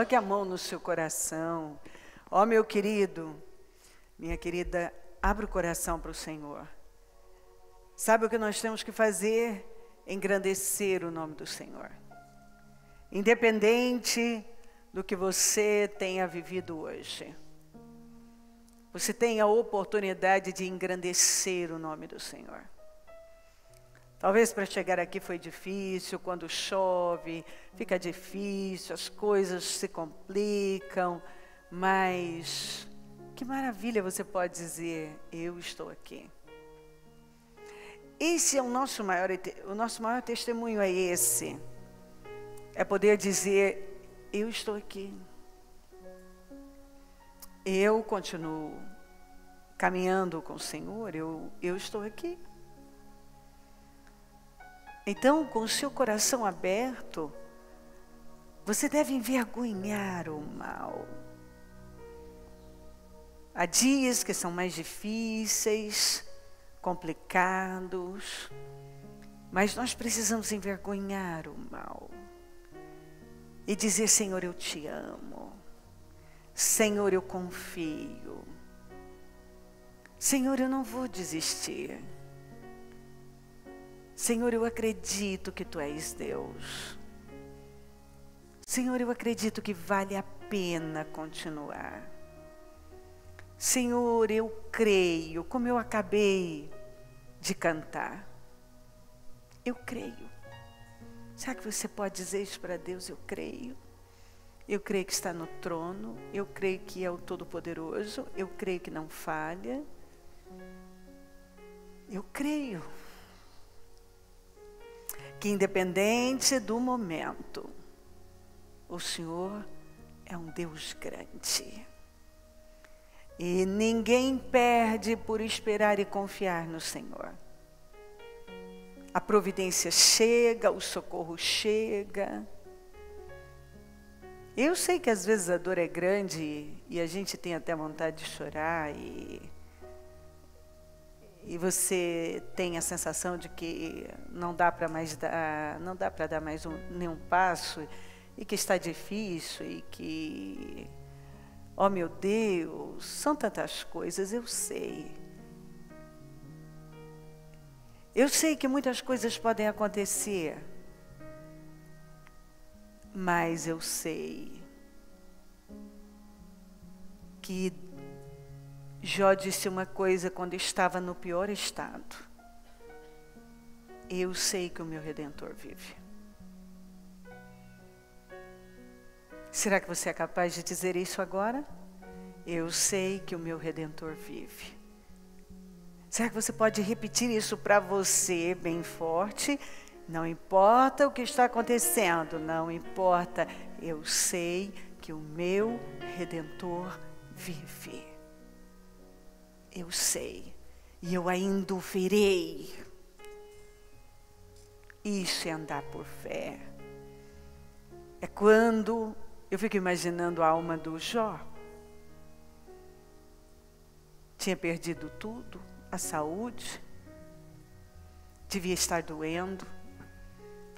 Coloque a mão no seu coração. Ó, meu querido, minha querida, abra o coração para o Senhor. Sabe o que nós temos que fazer? Engrandecer o nome do Senhor. Independente do que você tenha vivido hoje, você tem a oportunidade de engrandecer o nome do Senhor. Talvez para chegar aqui foi difícil, quando chove, fica difícil, as coisas se complicam, mas que maravilha você pode dizer, eu estou aqui. Esse é o nosso maior testemunho é esse, é poder dizer, eu estou aqui. Eu continuo caminhando com o Senhor, eu estou aqui. Então, com o seu coração aberto, você deve envergonhar o mal. Há dias que são mais difíceis, complicados, mas nós precisamos envergonhar o mal e dizer, Senhor, eu te amo. Senhor, eu confio. Senhor, eu não vou desistir. Senhor, eu acredito que Tu és Deus. Senhor, eu acredito que vale a pena continuar. Senhor, eu creio, como eu acabei de cantar. Eu creio. Será que você pode dizer isso para Deus? Eu creio. Eu creio que está no trono, eu creio que é o Todo-Poderoso, eu creio que não falha. Eu creio que independente do momento, o Senhor é um Deus grande. E ninguém perde por esperar e confiar no Senhor. A providência chega, o socorro chega. Eu sei que às vezes a dor é grande e a gente tem até vontade de chorar e você tem a sensação de que não dá para dar mais nenhum passo e que está difícil e que, oh meu Deus, são tantas coisas, eu sei. Eu sei que muitas coisas podem acontecer. Mas eu sei que Jó disse uma coisa quando estava no pior estado. Eu sei que o meu Redentor vive. Será que você é capaz de dizer isso agora? Eu sei que o meu Redentor vive. Será que você pode repetir isso para você bem forte? Não importa o que está acontecendo, não importa, eu sei que o meu Redentor vive. Eu sei, e eu ainda o verei. Isso é andar por fé. É quando eu fico imaginando a alma do Jó. Tinha perdido tudo, a saúde, devia estar doendo.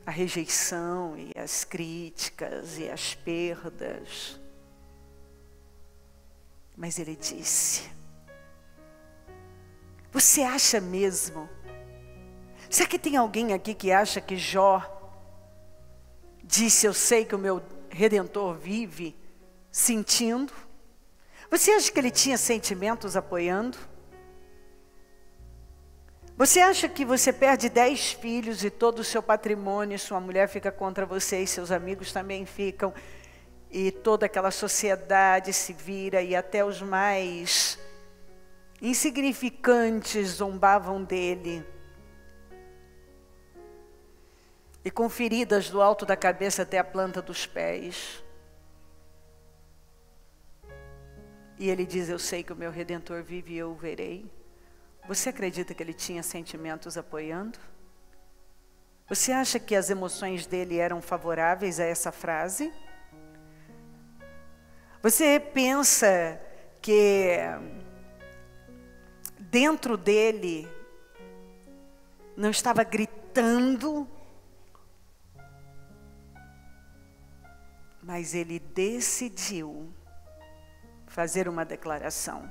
A rejeição e as críticas e as perdas. Mas ele disse, você acha mesmo? Será que tem alguém aqui que acha que Jó disse, eu sei que o meu Redentor vive, sentindo? Você acha que ele tinha sentimentos apoiando? Você acha que você perde 10 filhos e todo o seu patrimônio, sua mulher fica contra você e seus amigos também ficam, e toda aquela sociedade se vira e até os mais insignificantes zombavam dele. E com feridas do alto da cabeça até a planta dos pés. E ele diz, eu sei que o meu Redentor vive e eu o verei. Você acredita que ele tinha sentimentos apoiando? Você acha que as emoções dele eram favoráveis a essa frase? Você pensa que dentro dele não estava gritando mas ele decidiu fazer uma declaração.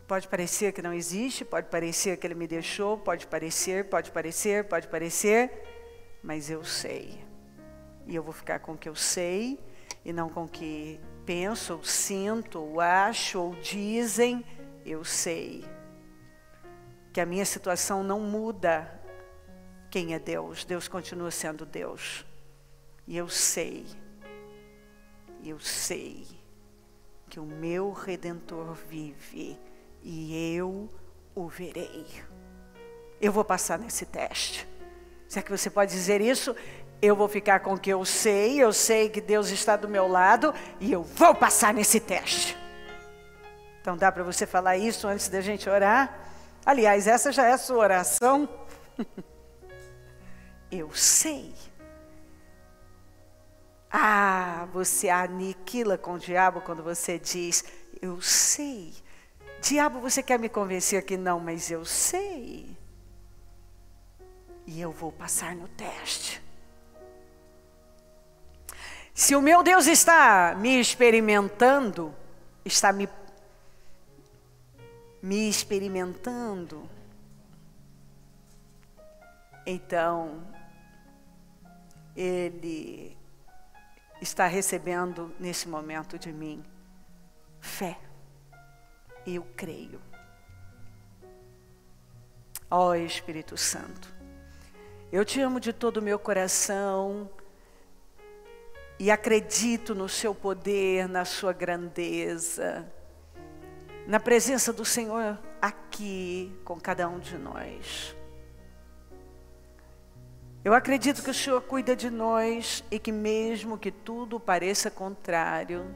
Pode parecer que não existe, pode parecer que ele me deixou, pode parecer, mas eu sei. E eu vou ficar com o que eu sei, e não com o que penso, ou sinto, ou acho, ou dizem. Eu sei que a minha situação não muda quem é Deus. Deus continua sendo Deus. E eu sei que o meu Redentor vive e eu o verei. Eu vou passar nesse teste. Será que você pode dizer isso? Eu vou ficar com o que eu sei que Deus está do meu lado e eu vou passar nesse teste. Então dá para você falar isso antes da gente orar? Aliás, essa já é a sua oração. Eu sei. Você aniquila com o diabo quando você diz, eu sei. Diabo, você quer me convencer que não, mas eu sei. E eu vou passar no teste. Se o meu Deus está me experimentando, está me experimentando, então Ele está recebendo nesse momento de mim fé. Eu creio. Ó Espírito Santo, eu te amo de todo o meu coração e acredito no seu poder, na sua grandeza, na presença do Senhor aqui com cada um de nós. Eu acredito que o Senhor cuida de nós e que mesmo que tudo pareça contrário,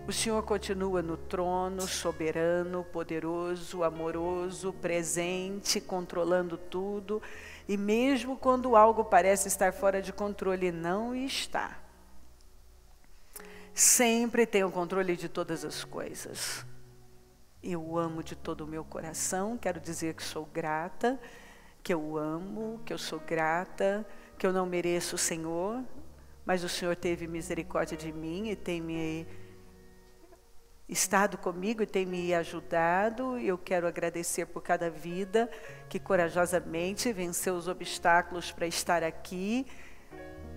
o Senhor continua no trono, soberano, poderoso, amoroso, presente, controlando tudo. E mesmo quando algo parece estar fora de controle, não está. Sempre tem o controle de todas as coisas. Eu amo de todo o meu coração, quero dizer que sou grata, que eu amo, que eu sou grata, que eu não mereço o Senhor, mas o Senhor teve misericórdia de mim e tem me estado comigo e tem me ajudado. E eu quero agradecer por cada vida que corajosamente venceu os obstáculos para estar aqui.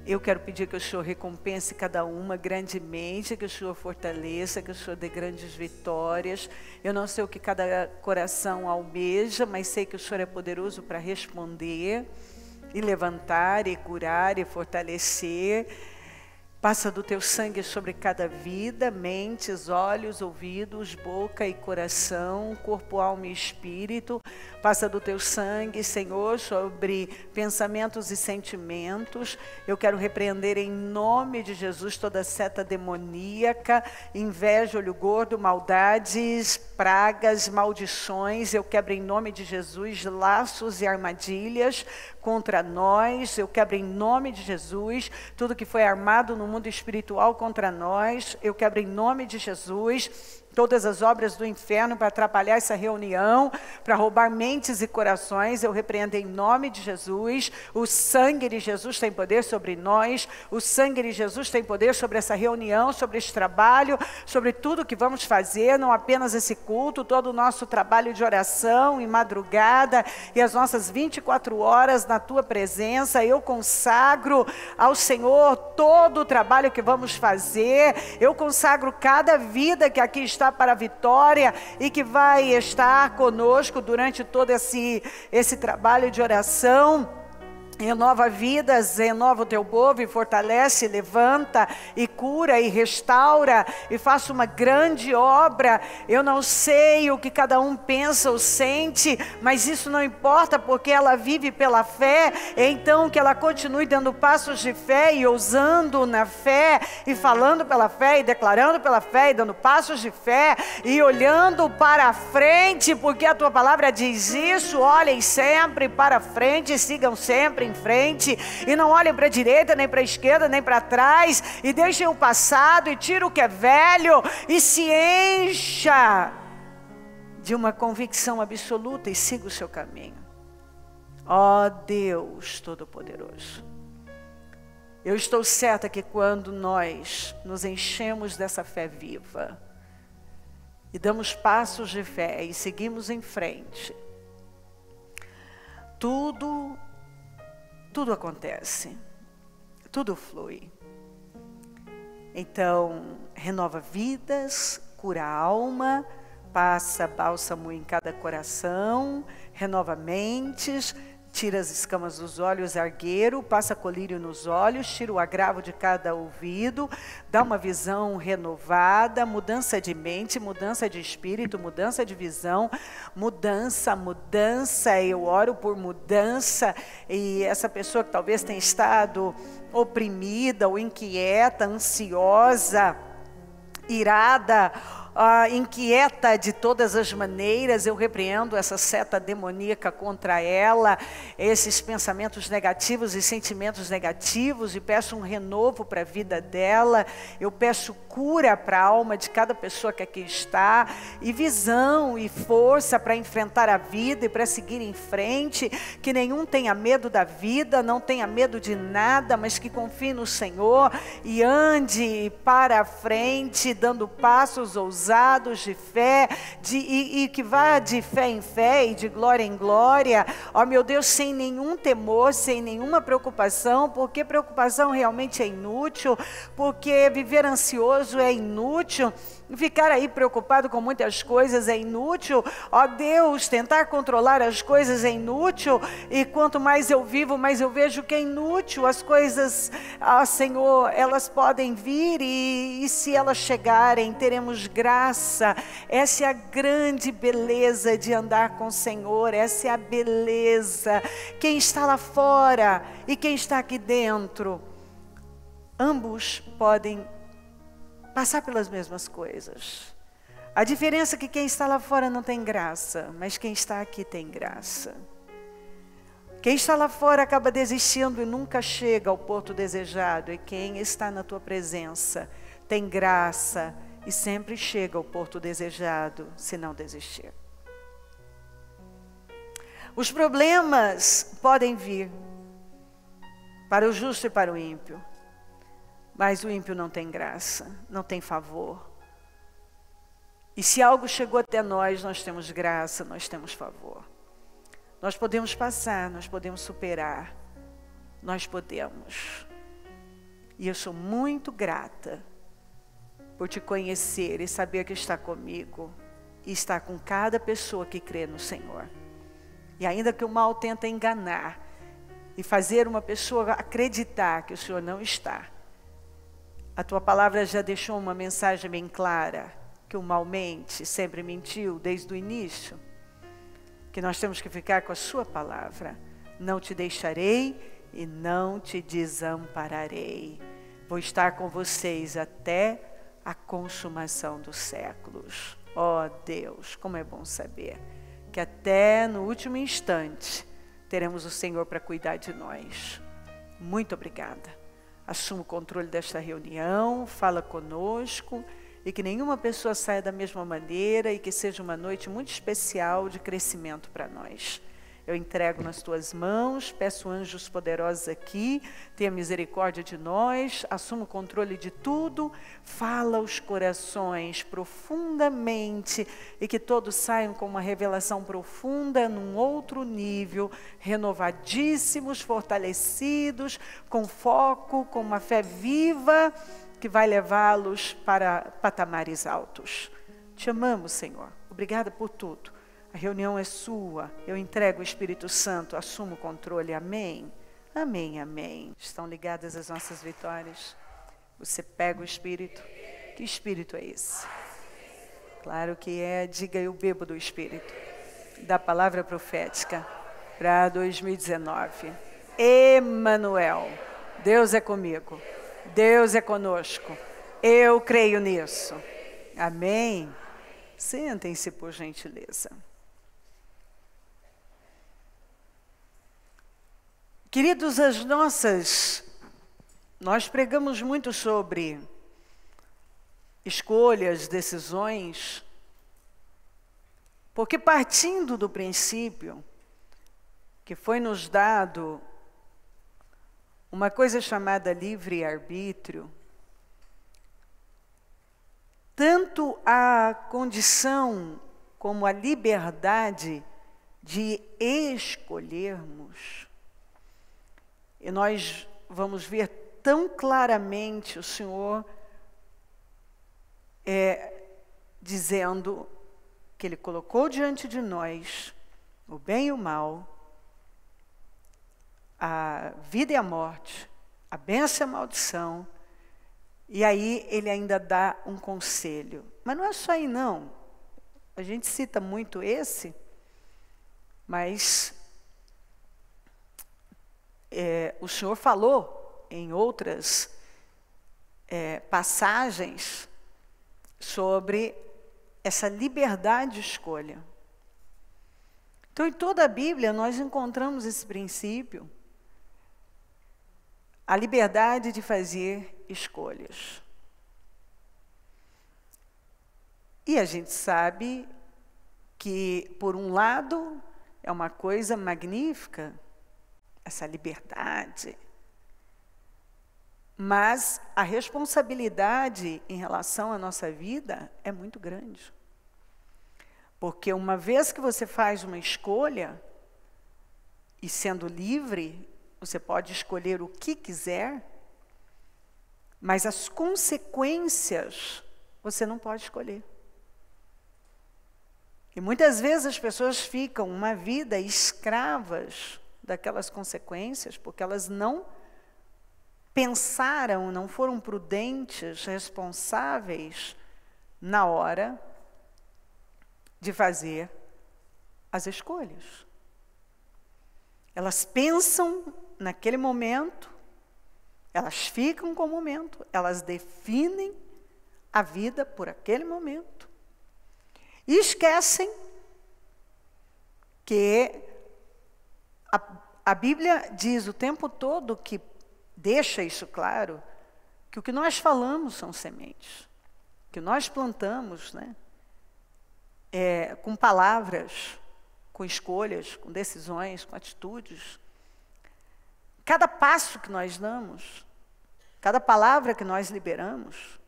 Eu quero pedir que o Senhor recompense cada uma grandemente, que o Senhor fortaleça, que o Senhor dê grandes vitórias. Eu não sei o que cada coração almeja, mas sei que o Senhor é poderoso para responder, e levantar, e curar, e fortalecer. Passa do teu sangue sobre cada vida, mentes, olhos, ouvidos, boca e coração, corpo, alma e espírito. Passa do teu sangue, Senhor, sobre pensamentos e sentimentos. Eu quero repreender em nome de Jesus toda seta demoníaca, inveja, olho gordo, maldades, pragas, maldições. Eu quebro em nome de Jesus laços e armadilhas contra nós. Eu quebro em nome de Jesus tudo que foi armado no mundo espiritual contra nós. Eu quebro em nome de Jesus todas as obras do inferno para atrapalhar essa reunião, para roubar mentes e corações. Eu repreendo em nome de Jesus. O sangue de Jesus tem poder sobre nós. O sangue de Jesus tem poder sobre essa reunião, sobre esse trabalho, sobre tudo que vamos fazer, não apenas esse culto, todo o nosso trabalho de oração e madrugada e as nossas 24 horas na tua presença. Eu consagro ao Senhor todo o trabalho que vamos fazer. Eu consagro cada vida que aqui está para a vitória e que vai estar conosco durante todo esse trabalho de oração. Renova vidas, renova o teu povo e fortalece, levanta e cura e restaura e faça uma grande obra. Eu não sei o que cada um pensa ou sente, mas isso não importa, porque ela vive pela fé. Então que ela continue dando passos de fé e ousando na fé e falando pela fé e declarando pela fé e dando passos de fé e olhando para frente, porque a tua palavra diz isso. Olhem sempre para frente, sigam sempre em frente e não olhem para a direita, nem para a esquerda, nem para trás, e deixem o passado e tira o que é velho e se encha de uma convicção absoluta e siga o seu caminho. Ó Deus Todo-Poderoso, Eu estou certa que quando nós nos enchemos dessa fé viva e damos passos de fé e seguimos em frente, tudo acontece, tudo flui. Então, renova vidas, cura a alma, passa bálsamo em cada coração, renova mentes, tira as escamas dos olhos, argueiro, passa colírio nos olhos, tira o agravo de cada ouvido, dá uma visão renovada, mudança de mente, mudança de espírito, mudança de visão, mudança, eu oro por mudança, e essa pessoa que talvez tenha estado oprimida ou inquieta, ansiosa, irada, inquieta de todas as maneiras, eu repreendo essa seta demoníaca contra ela, esses pensamentos negativos e sentimentos negativos, e peço um renovo para a vida dela. Eu peço cura para a alma de cada pessoa que aqui está, e visão e força para enfrentar a vida e para seguir em frente, que nenhum tenha medo da vida, não tenha medo de nada, mas que confie no Senhor e ande para a frente, dando passos ousados de fé, e que vá de fé em fé e de glória em glória, ó meu Deus, sem nenhum temor, sem nenhuma preocupação, porque preocupação realmente é inútil, porque viver ansioso é inútil, ficar aí preocupado com muitas coisas é inútil, ó Deus, tentar controlar as coisas é inútil, e quanto mais eu vivo, mais eu vejo que é inútil. As coisas, Senhor, elas podem vir, e se elas chegarem, teremos graça. Essa é a grande beleza de andar com o Senhor, essa é a beleza. Quem está lá fora e quem está aqui dentro, ambos podem passar pelas mesmas coisas. A diferença é que quem está lá fora não tem graça, mas quem está aqui tem graça. Quem está lá fora acaba desistindo e nunca chega ao porto desejado, e quem está na tua presença tem graça e sempre chega ao porto desejado, se não desistir. Os problemas podem vir para o justo e para o ímpio, mas o ímpio não tem graça, não tem favor. E se algo chegou até nós, nós temos graça, nós temos favor. Nós podemos passar, nós podemos superar, nós podemos. E eu sou muito grata por te conhecer e saber que está comigo e está com cada pessoa que crê no Senhor. E ainda que o mal tenta enganar e fazer uma pessoa acreditar que o Senhor não está, a tua palavra já deixou uma mensagem bem clara, que o mal mente, sempre mentiu desde o início, que nós temos que ficar com a sua palavra. Não te deixarei e não te desampararei. Vou estar com vocês até a consumação dos séculos. Ó Deus, como é bom saber que até no último instante teremos o Senhor para cuidar de nós. Muito obrigada. Assuma o controle desta reunião, fala conosco, e que nenhuma pessoa saia da mesma maneira, e que seja uma noite muito especial de crescimento para nós. Eu entrego nas tuas mãos, peço anjos poderosos aqui, tenha misericórdia de nós, assuma o controle de tudo, fala os corações profundamente, e que todos saiam com uma revelação profunda, num outro nível, renovadíssimos, fortalecidos, com foco, com uma fé viva, que vai levá-los para patamares altos. Te amamos, Senhor. Obrigada por tudo. A reunião é sua. Eu entrego o Espírito Santo. Assumo o controle. Amém. Amém, amém. Estão ligadas as nossas vitórias? Você pega o Espírito. Que Espírito é esse? Claro que é. Diga, eu bebo do Espírito. Da palavra profética para 2019. Emanuel. Deus é comigo. Deus é conosco. Eu creio nisso. Amém? Sentem-se, por gentileza. Queridos, nós pregamos muito sobre escolhas, decisões, porque partindo do princípio que foi nos dado uma coisa chamada livre-arbítrio, tanto a condição como a liberdade de escolhermos. E nós vamos ver tão claramente o Senhor dizendo que Ele colocou diante de nós o bem e o mal, a vida e a morte, a bênção e a maldição, e aí Ele ainda dá um conselho. Mas não é só aí não, a gente cita muito esse, mas o Senhor falou em outras passagens sobre essa liberdade de escolha. Então, em toda a Bíblia, nós encontramos esse princípio, a liberdade de fazer escolhas. E a gente sabe que, por um lado, é uma coisa magnífica, essa liberdade, mas a responsabilidade em relação à nossa vida é muito grande. Porque uma vez que você faz uma escolha, e sendo livre, você pode escolher o que quiser, mas as consequências você não pode escolher. E muitas vezes as pessoas ficam uma vida escravas daquelas consequências, porque elas não pensaram, não foram prudentes, responsáveis na hora de fazer as escolhas. Elas pensam naquele momento, elas ficam com o momento, elas definem a vida por aquele momento. E esquecem que a Bíblia diz o tempo todo, que deixa isso claro, que o que nós falamos são sementes. O que nós plantamos, né? Com palavras, com escolhas, com decisões, com atitudes. Cada passo que nós damos, cada palavra que nós liberamos,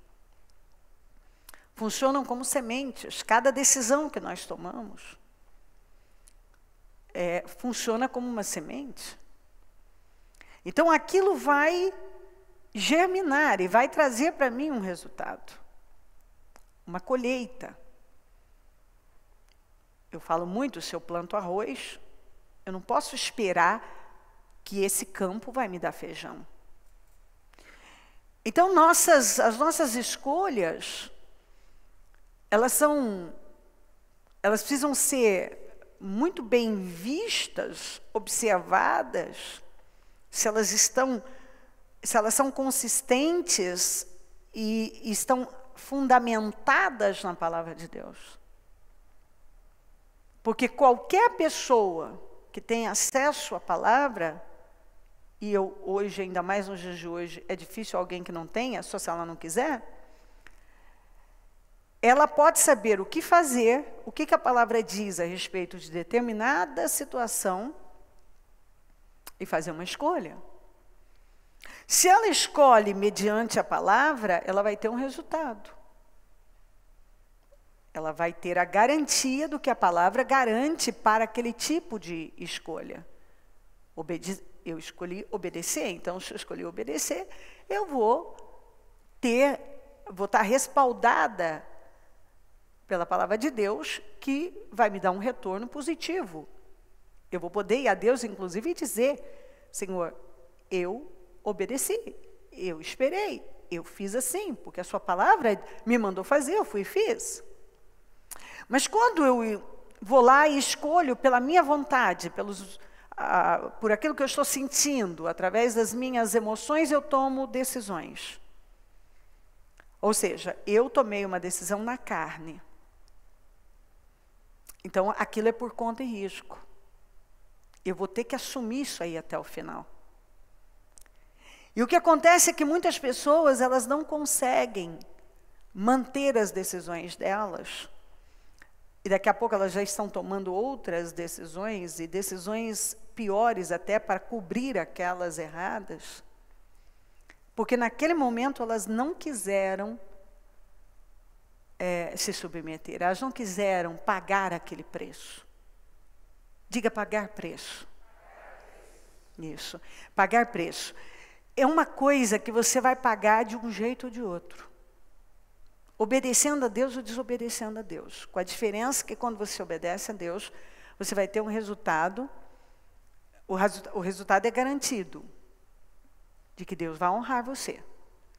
funcionam como sementes. Cada decisão que nós tomamos funciona como uma semente. Então, aquilo vai germinar e vai trazer para mim um resultado, uma colheita. Eu falo muito, se eu planto arroz, eu não posso esperar que esse campo vai me dar feijão. Então, as nossas escolhas, elas precisam ser muito bem vistas, observadas, se elas são consistentes e estão fundamentadas na palavra de Deus. Porque qualquer pessoa que tem acesso à palavra, e hoje, ainda mais nos dias de hoje, é difícil alguém que não tenha, só se ela não quiser, ela pode saber o que fazer, o que a palavra diz a respeito de determinada situação e fazer uma escolha. Se ela escolhe mediante a palavra, ela vai ter um resultado. Ela vai ter a garantia do que a palavra garante para aquele tipo de escolha. Eu escolhi obedecer, então se eu escolhi obedecer, eu vou estar respaldada pela palavra de Deus, que vai me dar um retorno positivo. Eu vou poder ir a Deus, inclusive, e dizer: Senhor, eu obedeci, eu esperei, eu fiz assim, porque a sua palavra me mandou fazer, eu fui e fiz. Mas quando eu vou lá e escolho pela minha vontade, por aquilo que eu estou sentindo, através das minhas emoções, eu tomo decisões. Ou seja, eu tomei uma decisão na carne. Então, aquilo é por conta e risco. Eu vou ter que assumir isso aí até o final. E o que acontece é que muitas pessoas, elas não conseguem manter as decisões delas. E daqui a pouco elas já estão tomando outras decisões, e decisões piores até para cobrir aquelas erradas. Porque naquele momento elas não quiseram se submeter, elas não quiseram pagar aquele preço. Diga pagar preço. Isso, pagar preço. É uma coisa que você vai pagar de um jeito ou de outro. Obedecendo a Deus ou desobedecendo a Deus. Com a diferença que quando você obedece a Deus, você vai ter um resultado, o resultado é garantido, de que Deus vai honrar você,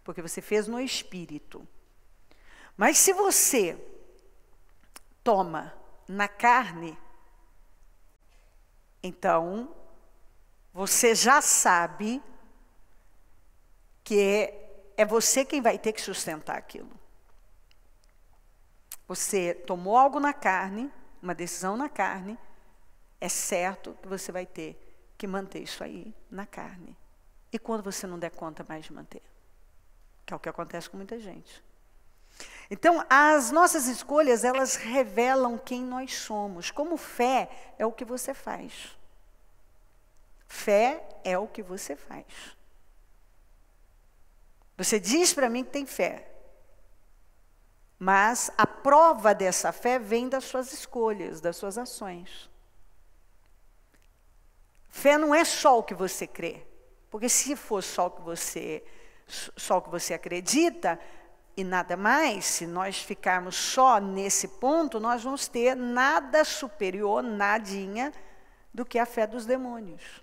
porque você fez no Espírito. Mas se você toma na carne, então você já sabe que é você quem vai ter que sustentar aquilo. Você tomou algo na carne, uma decisão na carne, é certo que você vai ter que manter isso aí na carne. E quando você não der conta mais de manter? Que é o que acontece com muita gente. Então, as nossas escolhas, elas revelam quem nós somos. Como fé é o que você faz. Fé é o que você faz. Você diz para mim que tem fé. Mas a prova dessa fé vem das suas escolhas, das suas ações. Fé não é só o que você crê. Porque se for só o que você acredita e nada mais, se nós ficarmos só nesse ponto, nós vamos ter nada superior, nadinha, do que a fé dos demônios.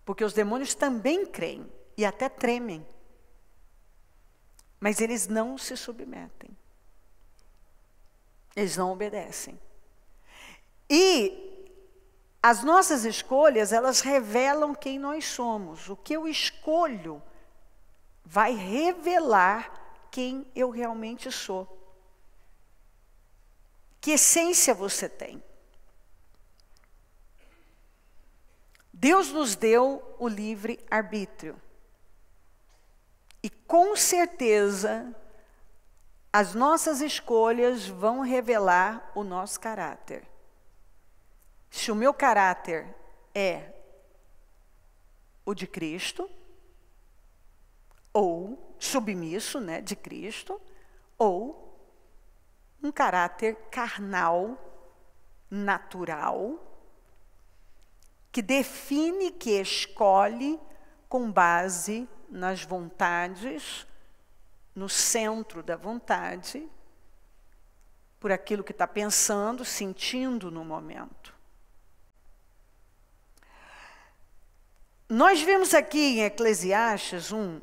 Porque os demônios também creem e até tremem. Mas eles não se submetem. Eles não obedecem. E as nossas escolhas, elas revelam quem nós somos. O que eu escolho vai revelar quem eu realmente sou. Que essência você tem? Deus nos deu o livre arbítrio. E com certeza as nossas escolhas vão revelar o nosso caráter. Se o meu caráter é o de Cristo, ou submisso, né, de Cristo, ou um caráter carnal, natural, que define, que escolhe com base nas vontades, no centro da vontade, por aquilo que está pensando, sentindo no momento. Nós vemos aqui em Eclesiastes 1,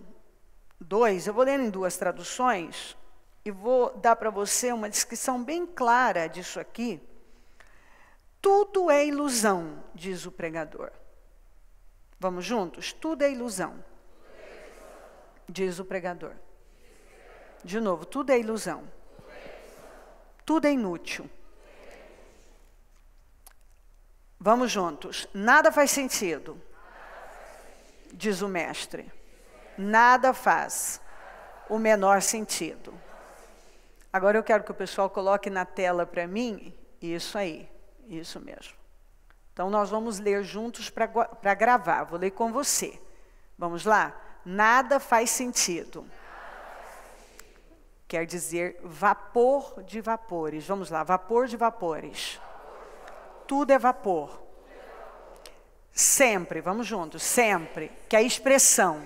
2, eu vou ler em duas traduções, e vou dar para você uma descrição bem clara disso aqui. Tudo é ilusão, diz o pregador. Vamos juntos? Tudo é ilusão, diz o pregador. De novo, tudo é ilusão. Tudo é inútil. Vamos juntos. Nada faz sentido, diz o mestre. Nada faz o menor sentido. Agora eu quero que o pessoal coloque na tela para mim, isso aí, isso mesmo. Então nós vamos ler juntos para gravar, vou ler com você. Vamos lá? Nada faz sentido. Quer dizer vapor de vapores. Vamos lá, vapor de vapores. Tudo é vapor. Sempre, vamos juntos, sempre, que a expressão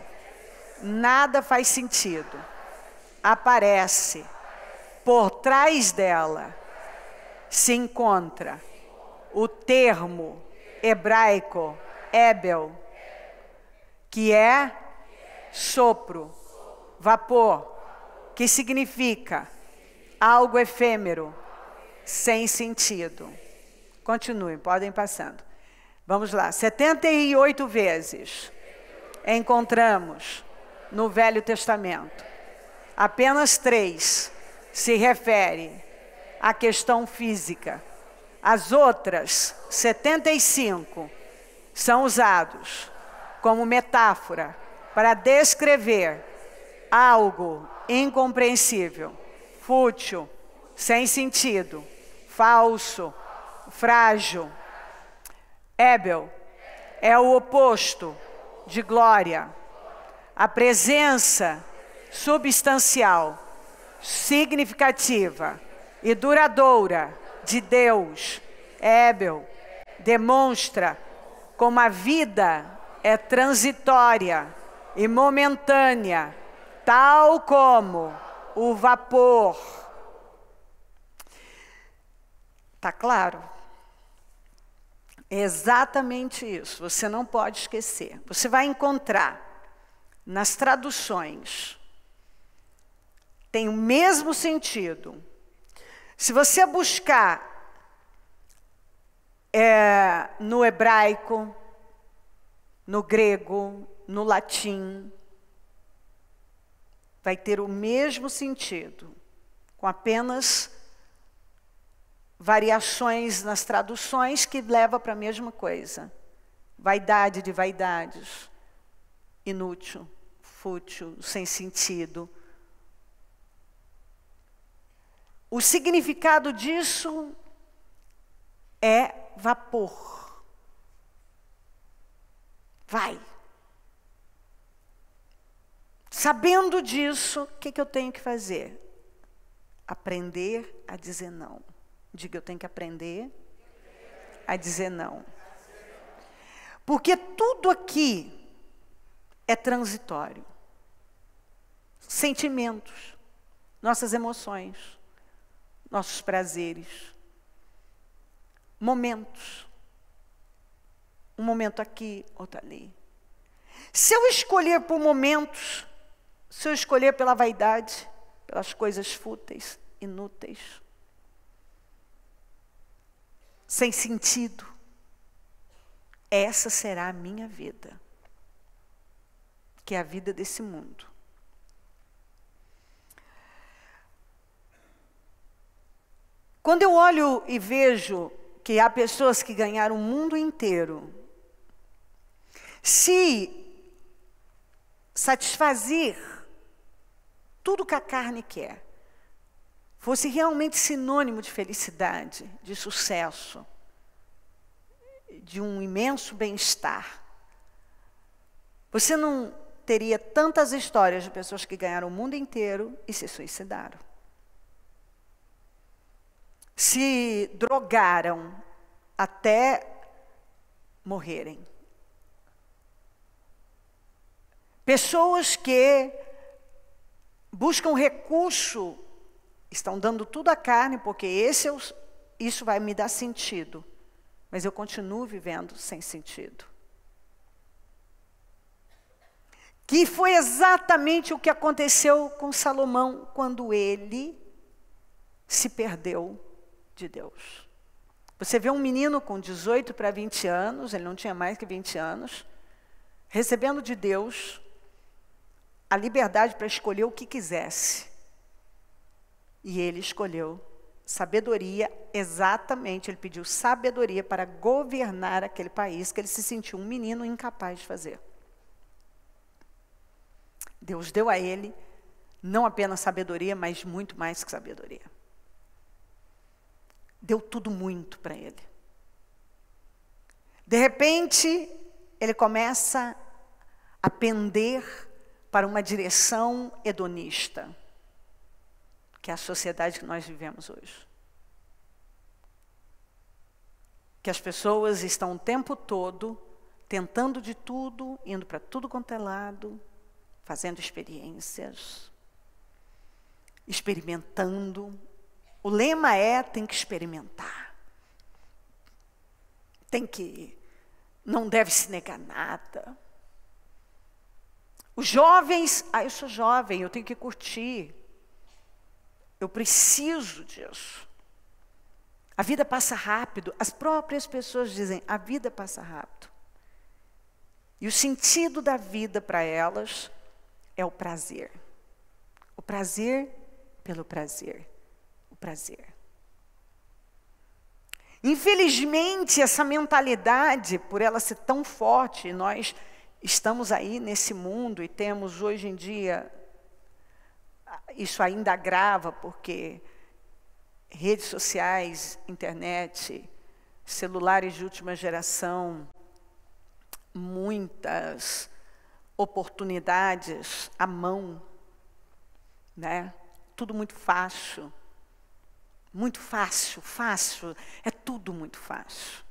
nada faz sentido aparece por trás dela, se encontra o termo hebraico Hebel, que é sopro, vapor, que significa algo efêmero, sem sentido. Continuem, podem passando. Vamos lá, 78 vezes encontramos no Velho Testamento. Apenas 3 se refere à questão física. As outras 75 são usados como metáfora para descrever algo incompreensível, fútil, sem sentido, falso, frágil. Hebel é o oposto de glória. a presença substancial, significativa e duradoura de Deus, Hébel, demonstra como a vida é transitória e momentânea, tal como o vapor. Tá claro? É exatamente isso, você não pode esquecer. Você vai encontrar nas traduções, tem o mesmo sentido. Se você buscar no hebraico, no grego, no latim, vai ter o mesmo sentido, com apenas variações nas traduções que leva para a mesma coisa. Vaidade de vaidades, inútil, fútil, sem sentido. O significado disso é vapor. Vai. Sabendo disso, o que eu tenho que fazer? Aprender a dizer não. Diga, eu tenho que aprender a dizer não. Porque tudo aqui é transitório. Sentimentos, nossas emoções, nossos prazeres, momentos. Um momento aqui, outro ali. Se eu escolher por momentos, se eu escolher pela vaidade, pelas coisas fúteis, inúteis, sem sentido, essa será a minha vida, que é a vida desse mundo. Quando eu olho e vejo que há pessoas que ganharam o mundo inteiro, se satisfazer tudo que a carne quer, fosse realmente sinônimo de felicidade, de sucesso, de um imenso bem-estar, você não teria tantas histórias de pessoas que ganharam o mundo inteiro e se suicidaram. Se drogaram até morrerem. Pessoas que buscam recurso, estão dando tudo à carne, porque isso vai me dar sentido. Mas eu continuo vivendo sem sentido. Que foi exatamente o que aconteceu com Salomão quando ele se perdeu de Deus. Você vê um menino com 18 para 20 anos, ele não tinha mais que 20 anos, recebendo de Deus a liberdade para escolher o que quisesse. E ele escolheu sabedoria, exatamente, ele pediu sabedoria para governar aquele país, que ele se sentiu um menino incapaz de fazer. Deus deu a ele, não apenas sabedoria, mas muito mais que sabedoria. Deu tudo muito para ele. De repente, ele começa a pender para uma direção hedonista, que é a sociedade que nós vivemos hoje. Que as pessoas estão o tempo todo tentando de tudo, indo para tudo quanto é lado, fazendo experiências, experimentando. O lema tem que experimentar. Não deve se negar nada. Os jovens, eu sou jovem, eu tenho que curtir. Eu preciso disso. A vida passa rápido. As próprias pessoas dizem, a vida passa rápido. E o sentido da vida para elas é o prazer. O prazer pelo prazer. O prazer. Infelizmente, essa mentalidade, por ela ser tão forte, nós estamos aí nesse mundo e temos hoje em dia, isso ainda agrava, porque redes sociais, internet, celulares de última geração, muitas oportunidades à mão, né? Tudo muito fácil. Muito fácil, fácil, é tudo muito fácil.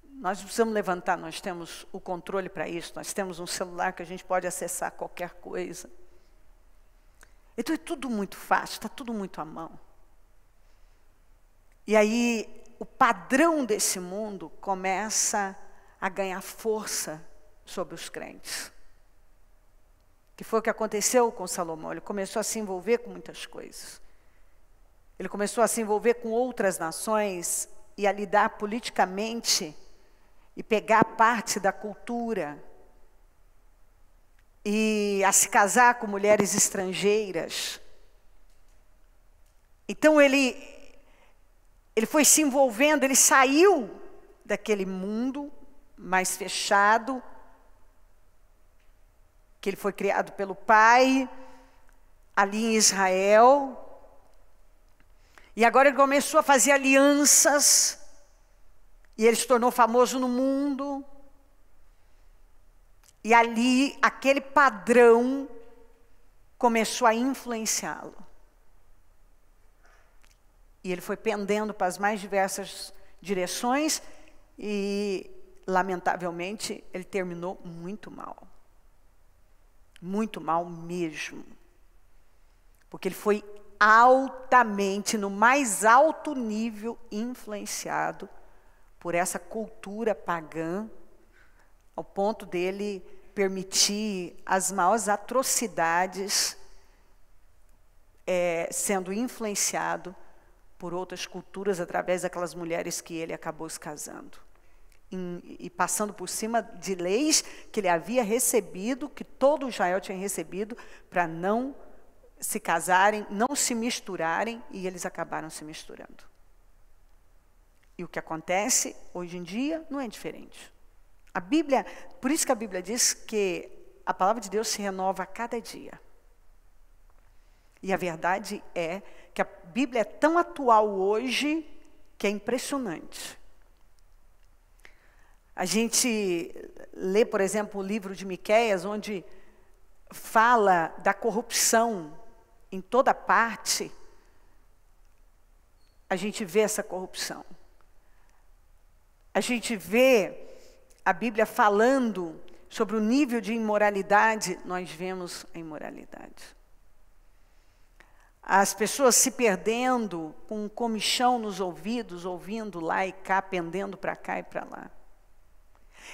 Nós precisamos levantar, nós temos o controle para isso, nós temos um celular que a gente pode acessar qualquer coisa. Então é tudo muito fácil, está tudo muito à mão. E aí o padrão desse mundo começa a ganhar força sobre os crentes. Que foi o que aconteceu com Salomão, ele começou a se envolver com muitas coisas. Ele começou a se envolver com outras nações e a lidar politicamente e pegar parte da cultura e a se casar com mulheres estrangeiras. Então ele foi se envolvendo, ele saiu daquele mundo mais fechado, que ele foi criado pelo pai, ali em Israel. E agora ele começou a fazer alianças, e ele se tornou famoso no mundo. E ali, aquele padrão começou a influenciá-lo. E ele foi pendendo para as mais diversas direções, e, lamentavelmente, ele terminou muito mal. Muito mal mesmo. Porque ele foi altamente, no mais alto nível, influenciado por essa cultura pagã, ao ponto dele permitir as maiores atrocidades, sendo influenciado por outras culturas através daquelas mulheres que ele acabou se casando. E passando por cima de leis que ele havia recebido, que todo Israel tinha recebido, para não se casarem, não se misturarem, e eles acabaram se misturando. E o que acontece hoje em dia não é diferente. A Bíblia, por isso que a Bíblia diz que a palavra de Deus se renova a cada dia. E a verdade é que a Bíblia é tão atual hoje que é impressionante. A gente lê, por exemplo, o livro de Miqueias, onde fala da corrupção em toda parte. A gente vê essa corrupção. A gente vê a Bíblia falando sobre o nível de imoralidade, nós vemos a imoralidade. As pessoas se perdendo, com um comichão nos ouvidos, ouvindo lá e cá, pendendo para cá e para lá.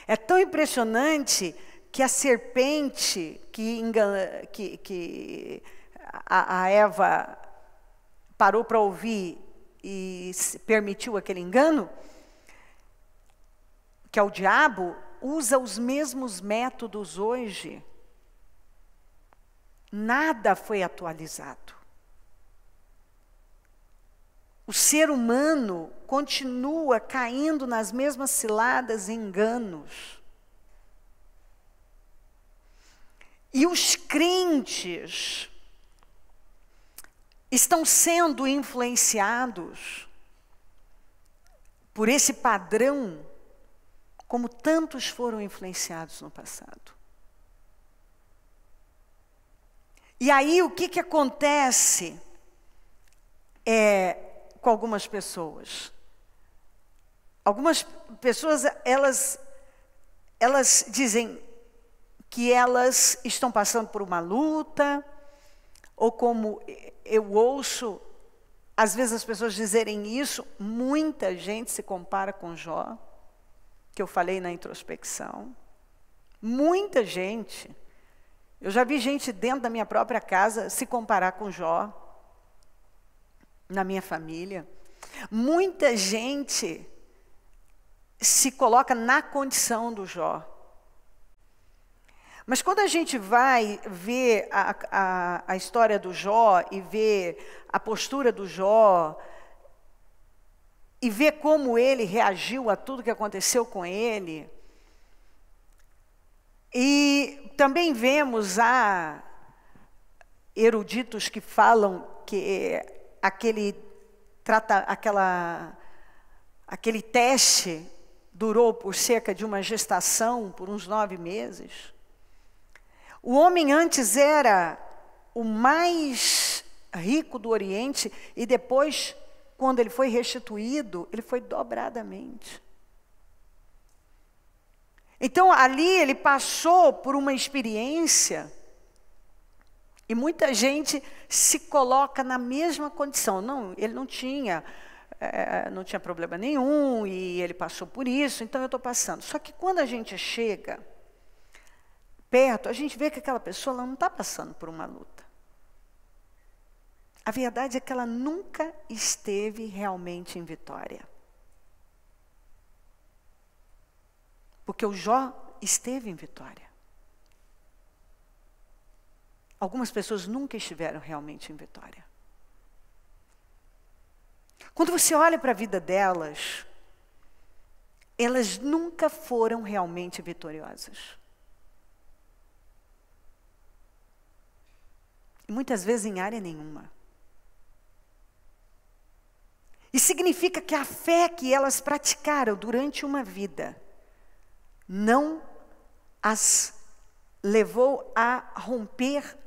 É tão impressionante que a serpente que a Eva parou para ouvir e permitiu aquele engano, que é o diabo, usa os mesmos métodos hoje. Nada foi atualizado. O ser humano continua caindo nas mesmas ciladas e enganos. E os crentes estão sendo influenciados por esse padrão, como tantos foram influenciados no passado. E aí o que acontece com algumas pessoas? Algumas pessoas, elas dizem que elas estão passando por uma luta, ou como eu ouço, às vezes as pessoas dizerem isso, muita gente se compara com Jó, que eu falei na introspecção. Muita gente. Eu já vi gente dentro da minha própria casa se comparar com Jó, na minha família. Muita gente se coloca na condição do Jó. Mas quando a gente vai ver a história do Jó e ver a postura do Jó e ver como ele reagiu a tudo que aconteceu com ele, e também vemos eruditos que falam que aquele teste durou por cerca de uma gestação, por uns 9 meses. O homem antes era o mais rico do Oriente, e depois, quando ele foi restituído, ele foi dobradamente. Então, ali ele passou por uma experiência, e muita gente se coloca na mesma condição. Não, ele não tinha problema nenhum, e ele passou por isso, então eu estou passando. Só que quando a gente chega perto, a gente vê que aquela pessoa ela não está passando por uma luta. A verdade é que ela nunca esteve realmente em vitória. Porque o Jó esteve em vitória. Algumas pessoas nunca estiveram realmente em vitória. Quando você olha para a vida delas, elas nunca foram realmente vitoriosas. E muitas vezes em área nenhuma. E significa que a fé que elas praticaram durante uma vida não as levou a romper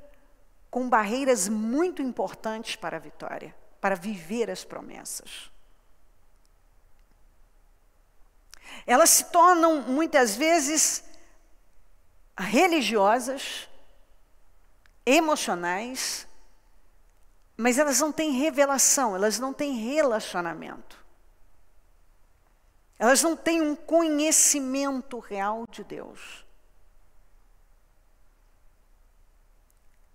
com barreiras muito importantes para a vitória, para viver as promessas. Elas se tornam muitas vezes religiosas, emocionais, mas elas não têm revelação, elas não têm relacionamento. Elas não têm um conhecimento real de Deus.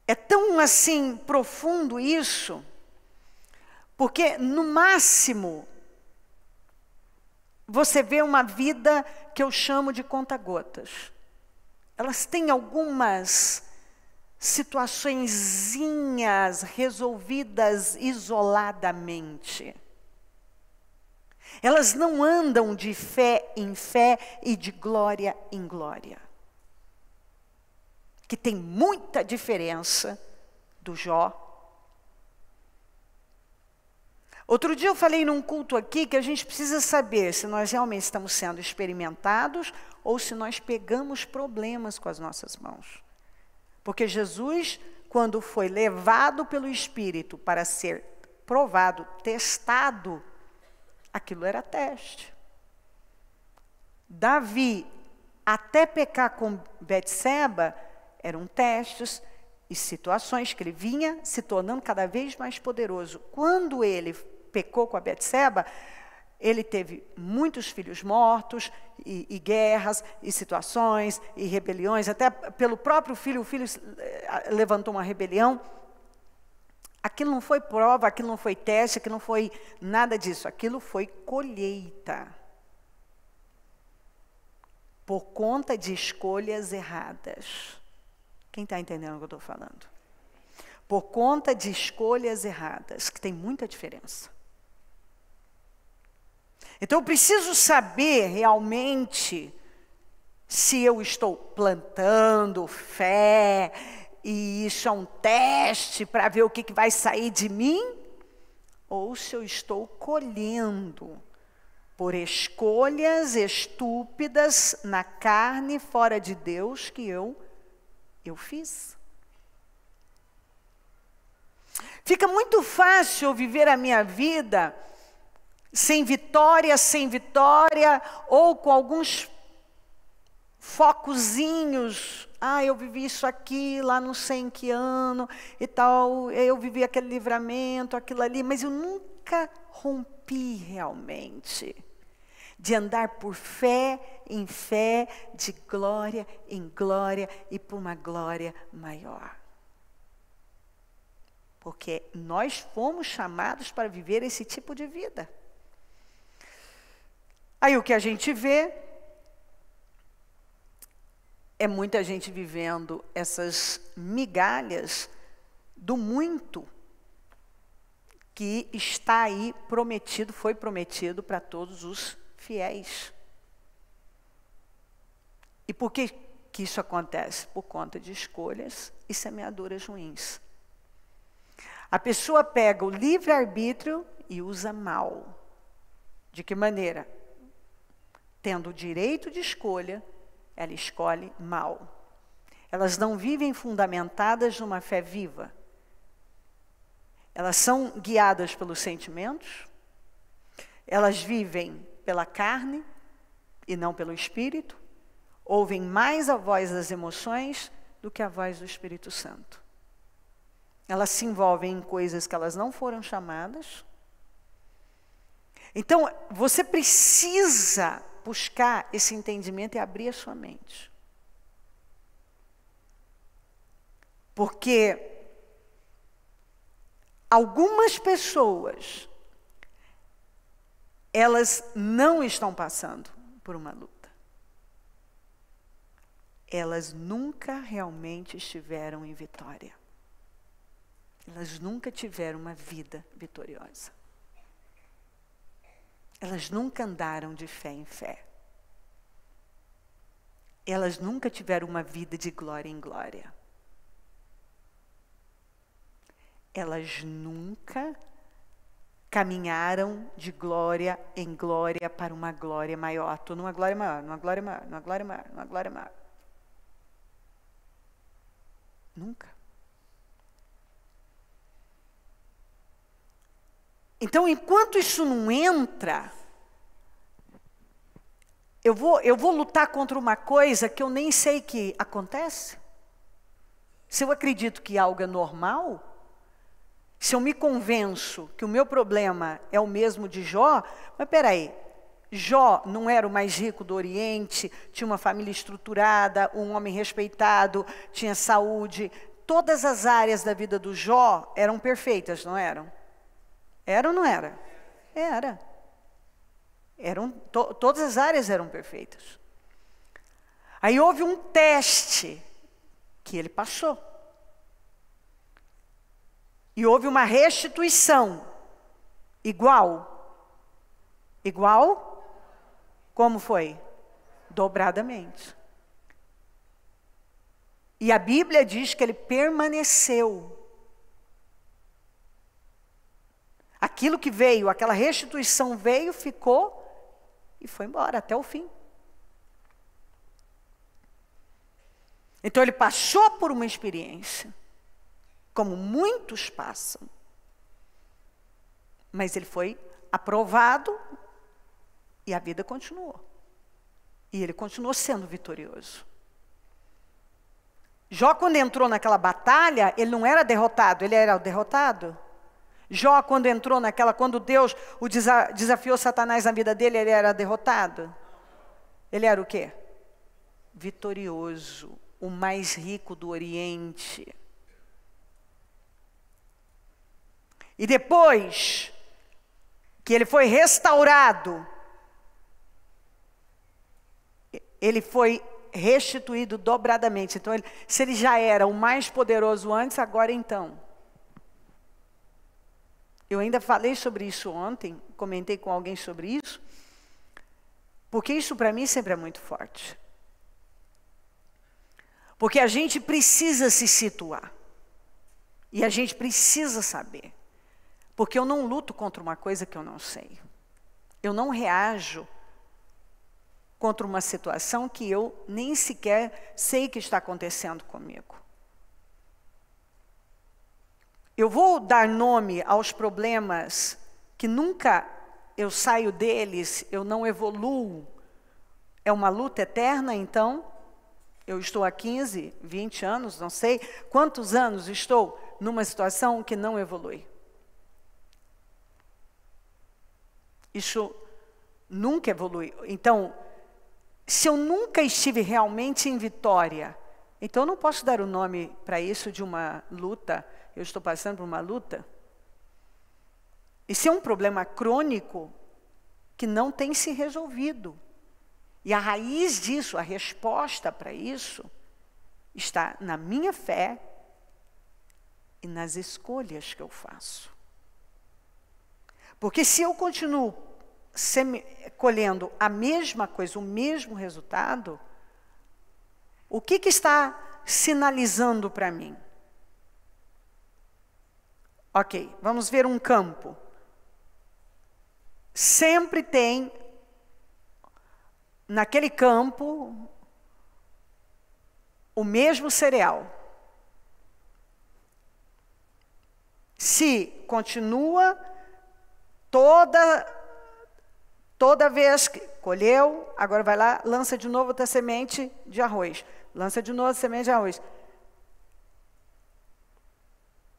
É tão assim profundo isso, porque no máximo você vê uma vida que eu chamo de conta-gotas. Elas têm algumas situaçõezinhas resolvidas isoladamente. Elas não andam de fé em fé e de glória em glória. Que tem muita diferença do Jó. Outro dia eu falei num culto aqui que a gente precisa saber se nós realmente estamos sendo experimentados ou se nós pegamos problemas com as nossas mãos. Porque Jesus, quando foi levado pelo Espírito para ser provado, testado, aquilo era teste. Davi, até pecar com Betseba, eram testes e situações que ele vinha se tornando cada vez mais poderoso. Quando ele pecou com a Betseba, ele teve muitos filhos mortos, e guerras, e situações, e rebeliões, até pelo próprio filho, o filho levantou uma rebelião. Aquilo não foi prova, aquilo não foi teste, aquilo não foi nada disso, aquilo foi colheita. Por conta de escolhas erradas. Quem está entendendo o que eu estou falando? Por conta de escolhas erradas, que tem muita diferença. Então eu preciso saber realmente se eu estou plantando fé, e isso é um teste para ver o que vai sair de mim, ou se eu estou colhendo por escolhas estúpidas na carne, fora de Deus, que eu fiz. Fica muito fácil viver a minha vida sem vitória, ou com alguns focozinhos. Eu vivi isso aqui, lá não sei em que ano, e tal, eu vivi aquele livramento, aquilo ali, mas eu nunca rompi realmente. De andar por fé em fé, de glória em glória, e por uma glória maior. Porque nós fomos chamados para viver esse tipo de vida. Aí o que a gente vê é muita gente vivendo essas migalhas do muito que está aí prometido, foi prometido para todos os fiéis. E por que isso acontece? Por conta de escolhas e semeaduras ruins. A pessoa pega o livre-arbítrio e usa mal. De que maneira? tendo o direito de escolha, ela escolhe mal. Elas não vivem fundamentadas numa fé viva. Elas são guiadas pelos sentimentos, elas vivem pela carne e não pelo Espírito, ouvem mais a voz das emoções do que a voz do Espírito Santo. Elas se envolvem em coisas que elas não foram chamadas. Então, você precisa buscar esse entendimento e abrir a sua mente. Porque algumas pessoas, elas não estão passando por uma luta. Elas nunca realmente estiveram em vitória. Elas nunca tiveram uma vida vitoriosa. Elas nunca andaram de fé em fé. Elas nunca tiveram uma vida de glória em glória. Elas nunca caminharam de glória em glória para uma glória maior. Estou numa glória maior, numa glória maior, numa glória maior, numa glória maior. Nunca. Então, enquanto isso não entra, eu vou lutar contra uma coisa que eu nem sei que acontece. Se eu acredito que algo é normal, se eu me convenço que o meu problema é o mesmo de Jó, mas peraí, Jó não era o mais rico do Oriente, tinha uma família estruturada, um homem respeitado, tinha saúde. Todas as áreas da vida do Jó eram perfeitas, não eram? Era ou não era? Era. Todas as áreas eram perfeitas. Aí houve um teste que ele passou. E houve uma restituição. Igual? Igual? Como foi? Dobradamente. E a Bíblia diz que ele permaneceu. Aquilo que veio, aquela restituição veio, ficou e foi embora até o fim. Então ele passou por uma experiência, como muitos passam. Mas ele foi aprovado e a vida continuou. E ele continuou sendo vitorioso. Jó, quando entrou naquela batalha, ele não era derrotado, ele era o derrotado. Jó, quando entrou quando Deus desafiou Satanás na vida dele, ele era derrotado? Ele era o quê? Vitorioso, o mais rico do Oriente. E depois que ele foi restaurado, ele foi restituído dobradamente. Então, se ele já era o mais poderoso antes, agora então. Eu ainda falei sobre isso ontem, comentei com alguém sobre isso, porque isso para mim sempre é muito forte. Porque a gente precisa se situar. E a gente precisa saber. Porque eu não luto contra uma coisa que eu não sei. Eu não reajo contra uma situação que eu nem sequer sei que está acontecendo comigo. Eu vou dar nome aos problemas que nunca eu saio deles, eu não evoluo. É uma luta eterna, então? Eu estou há 15, 20 anos, não sei quantos anos estou numa situação que não evolui. Isso nunca evolui. Então, se eu nunca estive realmente em vitória, então eu não posso dar o nome para isso de uma luta. Eu estou passando por uma luta. Isso é um problema crônico que não tem se resolvido. E a raiz disso, a resposta para isso, está na minha fé e nas escolhas que eu faço. Porque se eu continuo colhendo a mesma coisa, o mesmo resultado, o que está sinalizando para mim? Ok, vamos ver um campo. Sempre tem naquele campo o mesmo cereal. Se continua toda vez que colheu, agora vai lá, lança de novo outra semente de arroz. Lança de novo a semente de arroz.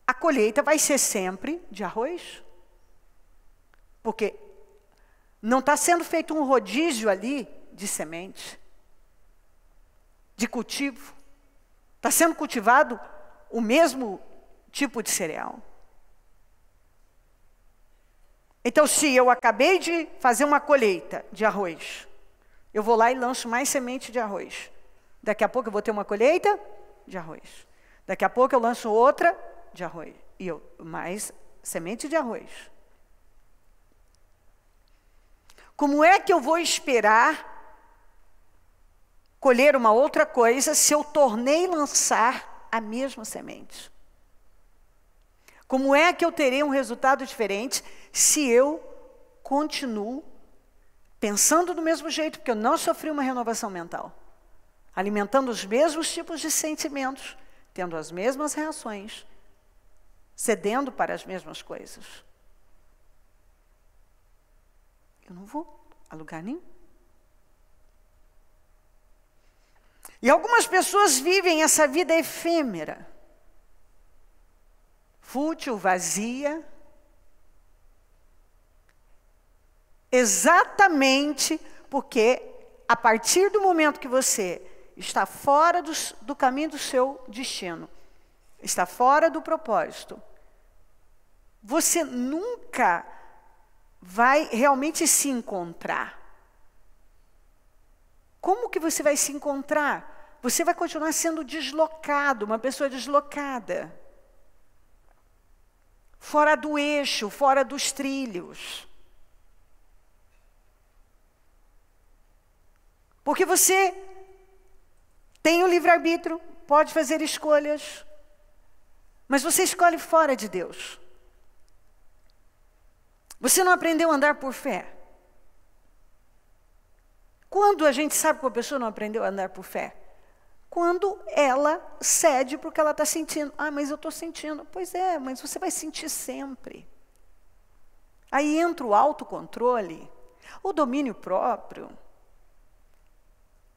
A colheita vai ser sempre de arroz? Porque não está sendo feito um rodízio ali de semente, de cultivo. Está sendo cultivado o mesmo tipo de cereal. Então, se eu acabei de fazer uma colheita de arroz, eu vou lá e lanço mais semente de arroz. Daqui a pouco eu vou ter uma colheita de arroz. Daqui a pouco eu lanço outra de arroz. E mais semente de arroz. Como é que eu vou esperar colher uma outra coisa se eu tornei lançar a mesma semente? Como é que eu terei um resultado diferente se eu continuo pensando do mesmo jeito, porque eu não sofri uma renovação mental, alimentando os mesmos tipos de sentimentos, tendo as mesmas reações, cedendo para as mesmas coisas? Eu não vou a lugar nenhum. E algumas pessoas vivem essa vida efêmera, fútil, vazia, exatamente porque a partir do momento que você está fora do caminho do seu destino, está fora do propósito, você nunca vai realmente se encontrar. Como que você vai se encontrar? Você vai continuar sendo deslocado, uma pessoa deslocada. Fora do eixo, fora dos trilhos. Porque você tem o livre-arbítrio, pode fazer escolhas, mas você escolhe fora de Deus. Você não aprendeu a andar por fé. Quando a gente sabe que uma pessoa não aprendeu a andar por fé? Quando ela cede porque ela está sentindo. Ah, mas eu estou sentindo. Pois é, mas você vai sentir sempre. Aí entra o autocontrole, o domínio próprio.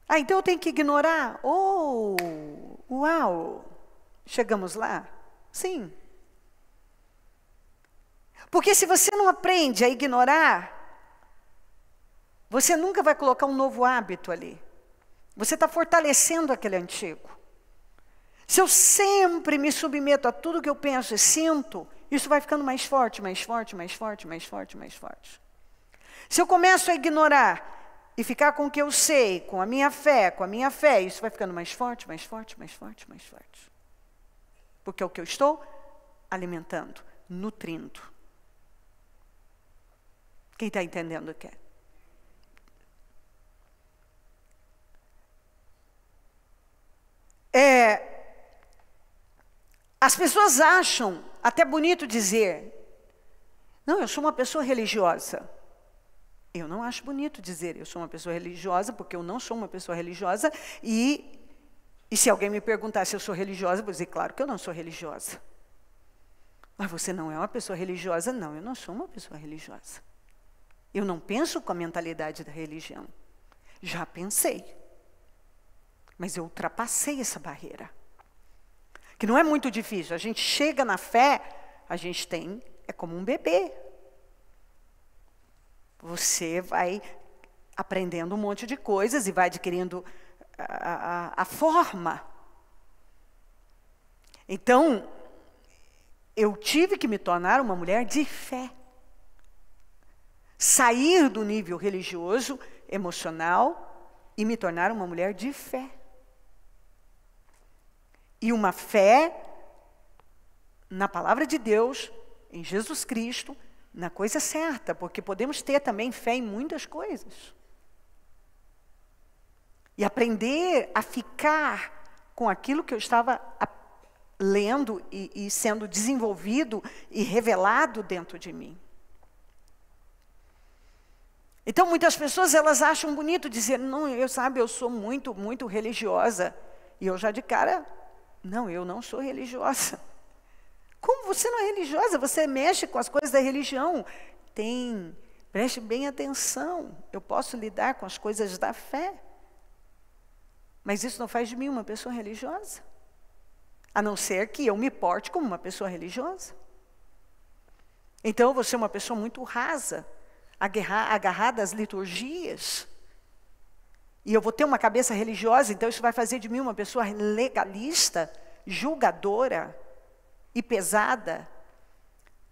Ah, então eu tenho que ignorar? Oh, uau! Chegamos lá? Sim. Porque se você não aprende a ignorar, você nunca vai colocar um novo hábito ali. Você está fortalecendo aquele antigo. Se eu sempre me submeto a tudo que eu penso e sinto, isso vai ficando mais forte, mais forte, mais forte, mais forte, mais forte. Se eu começo a ignorar e ficar com o que eu sei, com a minha fé, isso vai ficando mais forte, mais forte, mais forte, mais forte. Porque é o que eu estou alimentando, nutrindo. Quem está entendendo o que é? As pessoas acham até bonito dizer, não, eu sou uma pessoa religiosa. Eu não acho bonito dizer, eu sou uma pessoa religiosa, porque eu não sou uma pessoa religiosa, e se alguém me perguntar se eu sou religiosa, eu vou dizer, claro que eu não sou religiosa. Mas você não é uma pessoa religiosa? Não, eu não sou uma pessoa religiosa. Eu não penso com a mentalidade da religião. Já pensei. Mas eu ultrapassei essa barreira. Que não é muito difícil. A gente chega na fé, é como um bebê. Você vai aprendendo um monte de coisas e vai adquirindo a forma. Então, eu tive que me tornar uma mulher de fé. Sair do nível religioso, emocional, e me tornar uma mulher de fé. E uma fé na palavra de Deus, em Jesus Cristo, na coisa certa, porque podemos ter também fé em muitas coisas. E aprender a ficar com aquilo que eu estava lendo e sendo desenvolvido e revelado dentro de mim. Então, muitas pessoas, elas acham bonito dizer, não, eu sou muito, muito religiosa. E eu já de cara, não, eu não sou religiosa. Como você não é religiosa? Você mexe com as coisas da religião. Preste bem atenção. Eu posso lidar com as coisas da fé. Mas isso não faz de mim uma pessoa religiosa. A não ser que eu me porte como uma pessoa religiosa. Então, eu vou ser uma pessoa muito rasa, agarrada às liturgias. E eu vou ter uma cabeça religiosa, então isso vai fazer de mim uma pessoa legalista, julgadora e pesada.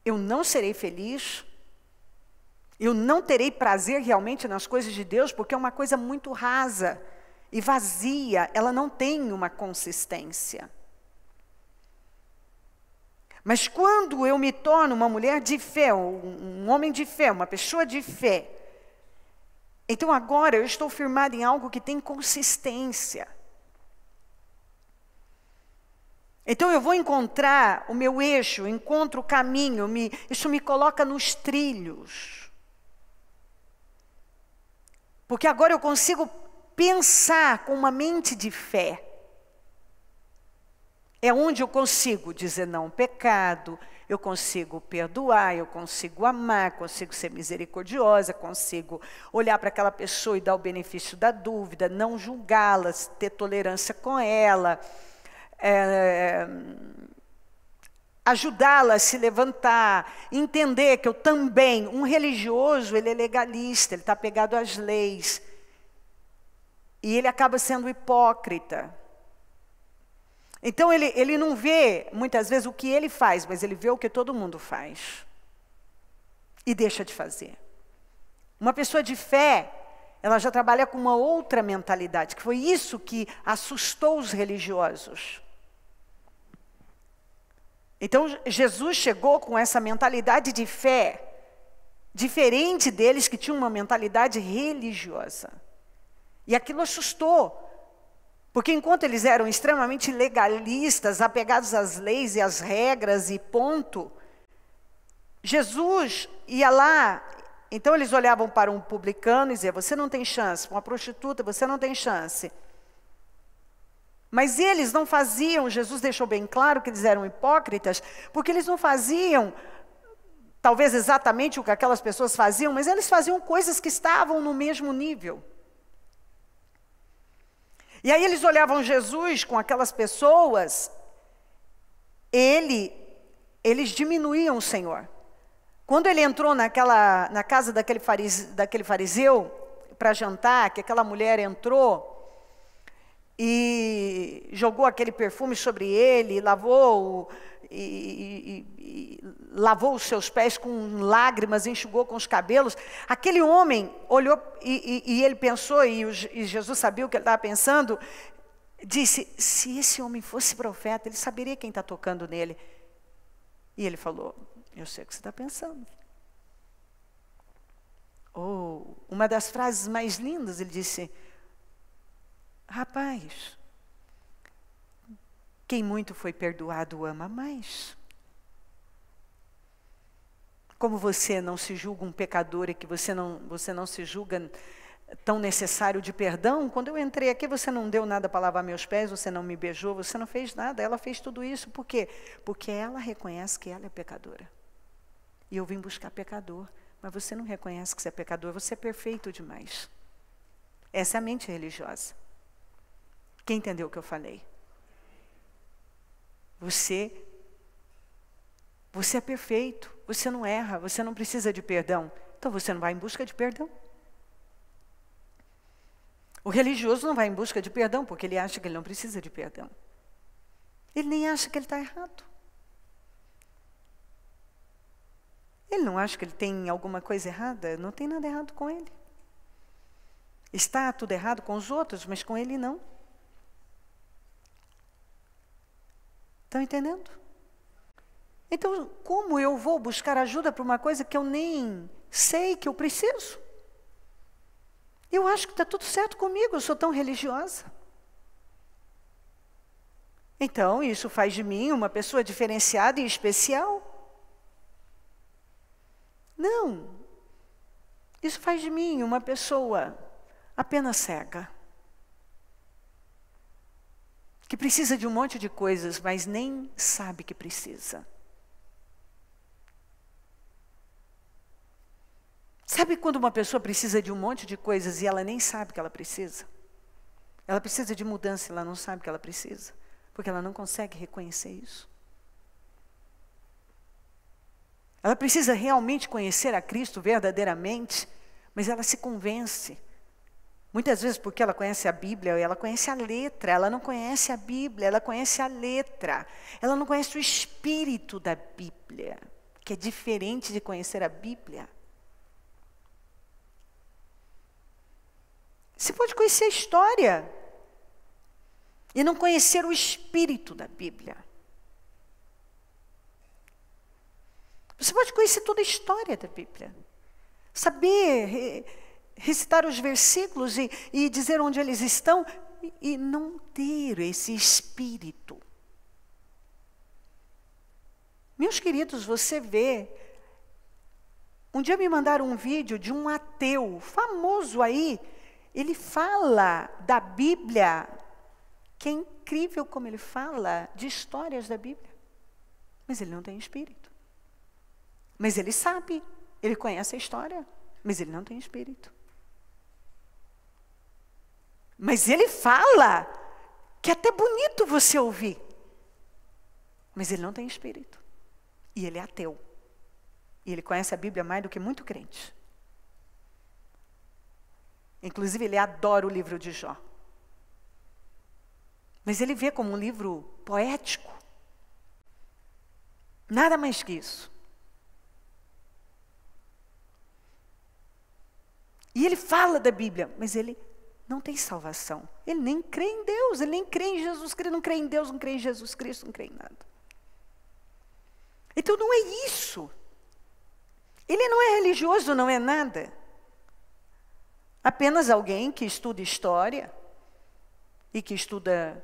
Eu não serei feliz. Eu não terei prazer realmente nas coisas de Deus, porque é uma coisa muito rasa e vazia. Ela não tem uma consistência. Mas quando eu me torno uma mulher de fé, um homem de fé, uma pessoa de fé, então agora eu estou firmada em algo que tem consistência. Então eu vou encontrar o meu eixo, eu encontro o caminho, isso me coloca nos trilhos. Porque agora eu consigo pensar com uma mente de fé. É onde eu consigo dizer não ao pecado, eu consigo perdoar, eu consigo amar, consigo ser misericordiosa, consigo olhar para aquela pessoa e dar o benefício da dúvida, não julgá-la, ter tolerância com ela, ajudá-la a se levantar, entender que eu também, um religioso, ele é legalista, ele está apegado às leis, e ele acaba sendo hipócrita. Então ele não vê, muitas vezes, o que ele faz, mas ele vê o que todo mundo faz. E deixa de fazer. Uma pessoa de fé, ela já trabalha com uma outra mentalidade, que foi isso que assustou os religiosos. Então Jesus chegou com essa mentalidade de fé, diferente deles que tinham uma mentalidade religiosa. E aquilo assustou. Porque enquanto eles eram extremamente legalistas, apegados às leis e às regras e ponto, Jesus ia lá, então eles olhavam para um publicano e diziam, você não tem chance, para uma prostituta, você não tem chance. Mas eles não faziam, Jesus deixou bem claro que eles eram hipócritas, porque eles não faziam, talvez exatamente o que aquelas pessoas faziam, mas eles faziam coisas que estavam no mesmo nível. E aí eles olhavam Jesus com aquelas pessoas, eles diminuíam o Senhor. Quando ele entrou na casa daquele fariseu para jantar, que aquela mulher entrou e jogou aquele perfume sobre ele, lavou os seus pés com lágrimas, enxugou com os cabelos. Aquele homem olhou e ele pensou, e Jesus sabia o que ele estava pensando, disse, se esse homem fosse profeta, ele saberia quem está tocando nele. E ele falou, eu sei o que você está pensando. Ou, uma das frases mais lindas, ele disse, rapaz, quem muito foi perdoado ama mais. Como você não se julga um pecador e que você não se julga tão necessário de perdão, quando eu entrei aqui você não deu nada para lavar meus pés, você não me beijou, você não fez nada, ela fez tudo isso, por quê? Porque ela reconhece que ela é pecadora. E eu vim buscar pecador, mas você não reconhece que você é pecador, você é perfeito demais. Essa é a mente religiosa. Quem entendeu o que eu falei? Você é perfeito, você não erra, você não precisa de perdão. Então você não vai em busca de perdão. O religioso não vai em busca de perdão, porque ele acha que ele não precisa de perdão. Ele nem acha que ele está errado. Ele não acha que ele tem alguma coisa errada, não tem nada errado com ele. Está tudo errado com os outros, mas com ele não. Estão entendendo? Então, como eu vou buscar ajuda para uma coisa que eu nem sei que eu preciso? Eu acho que está tudo certo comigo, eu sou tão religiosa. Então, isso faz de mim uma pessoa diferenciada e especial? Não. Isso faz de mim uma pessoa apenas cega, que precisa de um monte de coisas, mas nem sabe que precisa. Sabe quando uma pessoa precisa de um monte de coisas e ela nem sabe que ela precisa? Ela precisa de mudança e ela não sabe que ela precisa, porque ela não consegue reconhecer isso. Ela precisa realmente conhecer a Cristo verdadeiramente, mas ela se convence. Muitas vezes porque ela conhece a Bíblia, ela conhece a letra, ela não conhece a Bíblia, ela conhece a letra. Ela não conhece o espírito da Bíblia, que é diferente de conhecer a Bíblia. Você pode conhecer a história e não conhecer o espírito da Bíblia. Você pode conhecer toda a história da Bíblia, saber recitar os versículos e dizer onde eles estão, e não ter esse espírito. Meus queridos, você vê, um dia me mandaram um vídeo de um ateu famoso aí, ele fala da Bíblia, que é incrível como ele fala de histórias da Bíblia, mas ele não tem espírito. Mas ele sabe, ele conhece a história, mas ele não tem espírito. Mas ele fala que é até bonito você ouvir, mas ele não tem espírito. E ele é ateu. E ele conhece a Bíblia mais do que muito crente. Inclusive, ele adora o livro de Jó. Mas ele vê como um livro poético. Nada mais que isso. E ele fala da Bíblia, mas ele não tem salvação. Ele nem crê em Deus, ele nem crê em Jesus Cristo, não crê em Deus, não crê em Jesus Cristo, não crê em nada. Então não é isso. Ele não é religioso, não é nada. Apenas alguém que estuda história e que estuda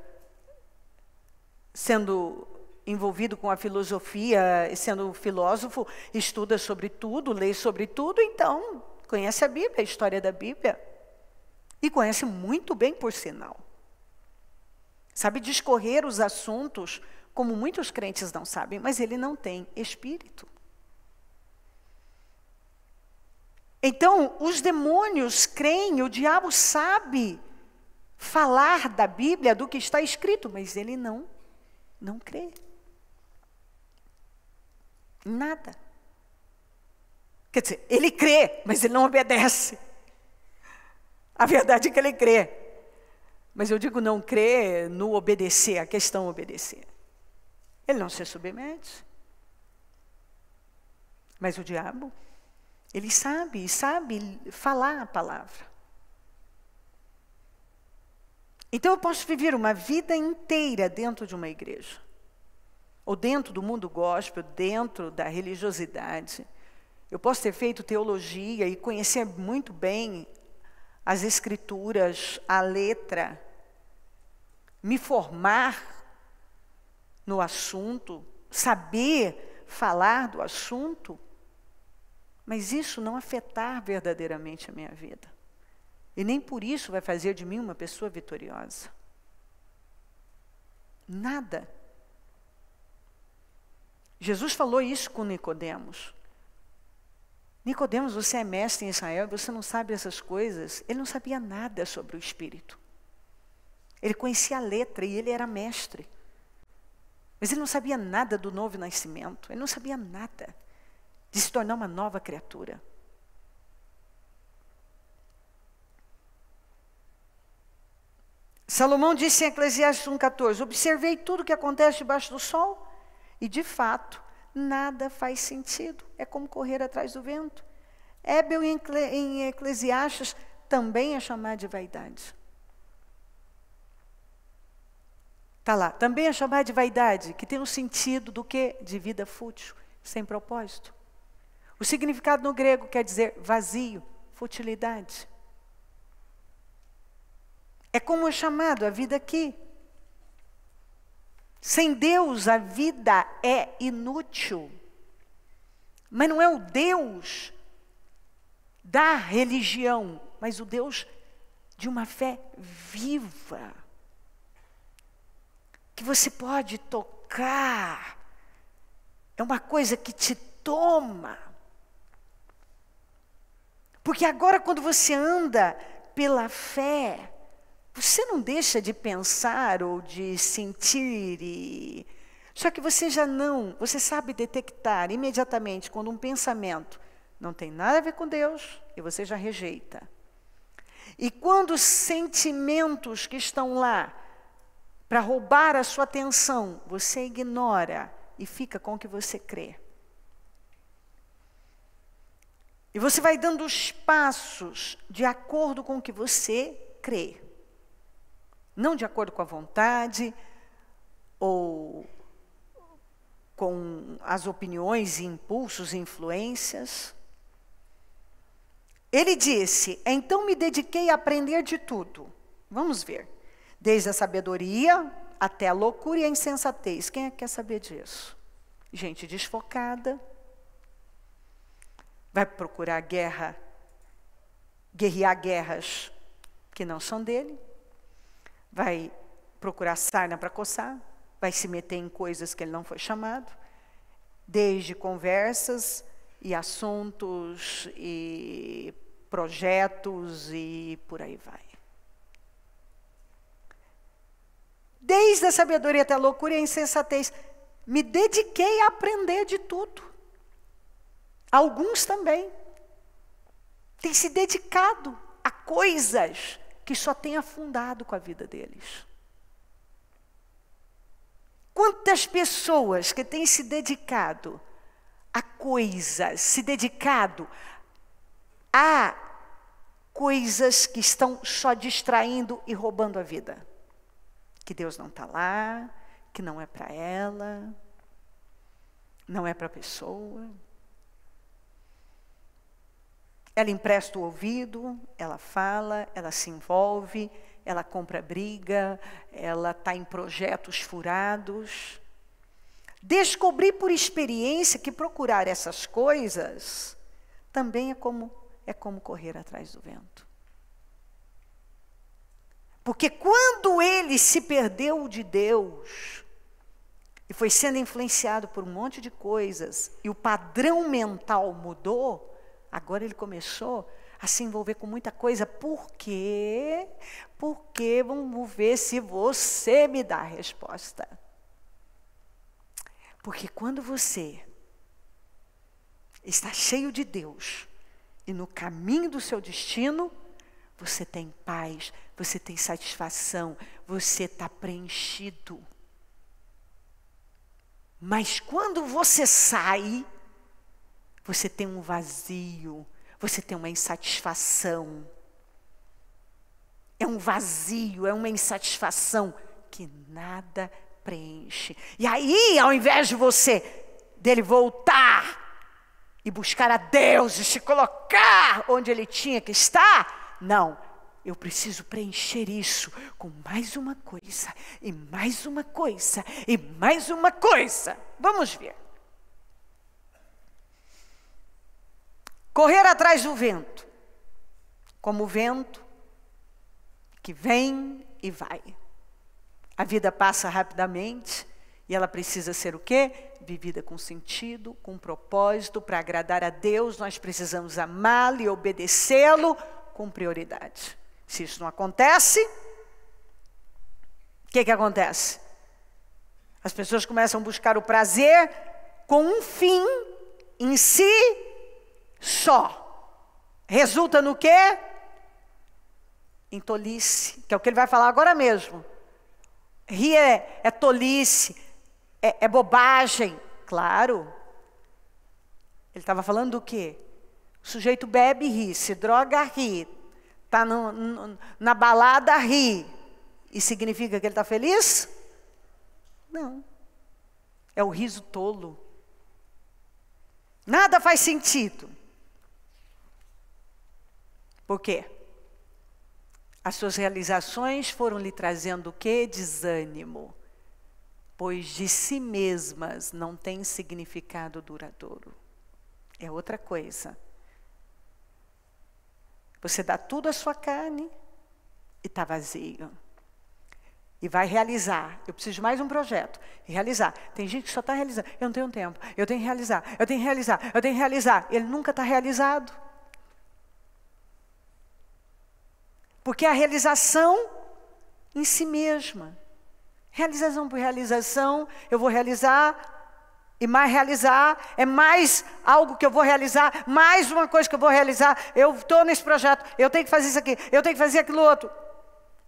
sendo envolvido com a filosofia, sendo filósofo, estuda sobre tudo, lê sobre tudo, então conhece a Bíblia, a história da Bíblia. E conhece muito bem, por sinal. Sabe discorrer os assuntos como muitos crentes não sabem, mas ele não tem espírito. Então, os demônios creem, o diabo sabe falar da Bíblia, do que está escrito, mas ele não crê. Nada. Quer dizer, ele crê, mas ele não obedece. A verdade é que ele crê. Mas eu digo não crê no obedecer, a questão obedecer. Ele não se submete. Mas o diabo, ele sabe falar a palavra. Então eu posso viver uma vida inteira dentro de uma igreja. Ou dentro do mundo gospel, dentro da religiosidade. Eu posso ter feito teologia e conhecer muito bem as escrituras, a letra, me formar no assunto, saber falar do assunto, mas isso não afetar verdadeiramente a minha vida. E nem por isso vai fazer de mim uma pessoa vitoriosa. Nada. Jesus falou isso com Nicodemos. Nicodemos, você é mestre em Israel, você não sabe essas coisas. Ele não sabia nada sobre o Espírito. Ele conhecia a letra e ele era mestre. Mas ele não sabia nada do novo nascimento. Ele não sabia nada de se tornar uma nova criatura. Salomão disse em Eclesiastes 1,14, observei tudo o que acontece debaixo do sol, e de fato, nada faz sentido. É como correr atrás do vento. Hébel em Eclesiastes também é chamado de vaidade. Está lá, também é chamado de vaidade, que tem um sentido do quê? De vida fútil, sem propósito. O significado no grego quer dizer vazio, futilidade. É como é chamado a vida aqui. Sem Deus, a vida é inútil. Mas não é o Deus da religião, mas o Deus de uma fé viva, que você pode tocar, é uma coisa que te toma. Porque agora, quando você anda pela fé, você não deixa de pensar ou de sentir, só que você você sabe detectar imediatamente quando um pensamento não tem nada a ver com Deus e você já rejeita. E quando os sentimentos que estão lá para roubar a sua atenção, você ignora e fica com o que você crê. E você vai dando os passos de acordo com o que você crê. Não de acordo com a vontade ou com as opiniões, impulsos e influências. Ele disse, então me dediquei a aprender de tudo. Vamos ver. Desde a sabedoria até a loucura e a insensatez. Quem é que quer saber disso? Gente desfocada. Vai procurar guerrear guerras que não são dele. Vai procurar sarna para coçar. Vai se meter em coisas que ele não foi chamado. Desde conversas e assuntos e projetos e por aí vai. Desde a sabedoria até a loucura e a insensatez. Me dediquei a aprender de tudo. Alguns também têm se dedicado a coisas que só têm afundado com a vida deles. Quantas pessoas que têm se dedicado a coisas, se dedicado a coisas que estão só distraindo e roubando a vida. Que Deus não está lá, que não é para ela, não é para a pessoa. Ela empresta o ouvido, ela fala, ela se envolve, ela compra briga, ela está em projetos furados. Descobri por experiência que procurar essas coisas também é como correr atrás do vento. Porque quando ele se perdeu de Deus e foi sendo influenciado por um monte de coisas e o padrão mental mudou, agora ele começou a se envolver com muita coisa. Por quê? Porque vamos ver se você me dá a resposta. Porque quando você está cheio de Deus e no caminho do seu destino, você tem paz, você tem satisfação, você está preenchido. Mas quando você sai, você tem um vazio, você tem uma insatisfação. É um vazio, é uma insatisfação que nada preenche. E aí, ao invés de dele voltar e buscar a Deus e se colocar onde ele tinha que estar, não, eu preciso preencher isso com mais uma coisa, e mais uma coisa, e mais uma coisa. Vamos ver. Correr atrás do vento, como o vento que vem e vai. A vida passa rapidamente e ela precisa ser o quê? Vivida com sentido, com propósito, para agradar a Deus. Nós precisamos amá-lo e obedecê-lo com prioridade. Se isso não acontece, o que acontece? As pessoas começam a buscar o prazer com um fim em si só. Resulta no quê? Em tolice, que é o que ele vai falar agora mesmo. Rir é tolice, é bobagem. Claro. Ele estava falando do quê? O sujeito bebe e ri, se droga, ri. Está na balada, ri. E significa que ele está feliz? Não. É o riso tolo. Nada faz sentido. Por quê? As suas realizações foram lhe trazendo o quê? Desânimo. Pois de si mesmas não tem significado duradouro. É outra coisa. Você dá tudo à sua carne e está vazio. E vai realizar. Eu preciso de mais um projeto. E realizar. Tem gente que só está realizando. Eu não tenho tempo. Eu tenho que realizar. Eu tenho que realizar. Eu tenho que realizar. Ele nunca está realizado. Porque a realização em si mesma. Realização por realização. Eu vou realizar. E mais realizar, é mais algo que eu vou realizar, mais uma coisa que eu vou realizar. Eu estou nesse projeto, eu tenho que fazer isso aqui, eu tenho que fazer aquilo outro.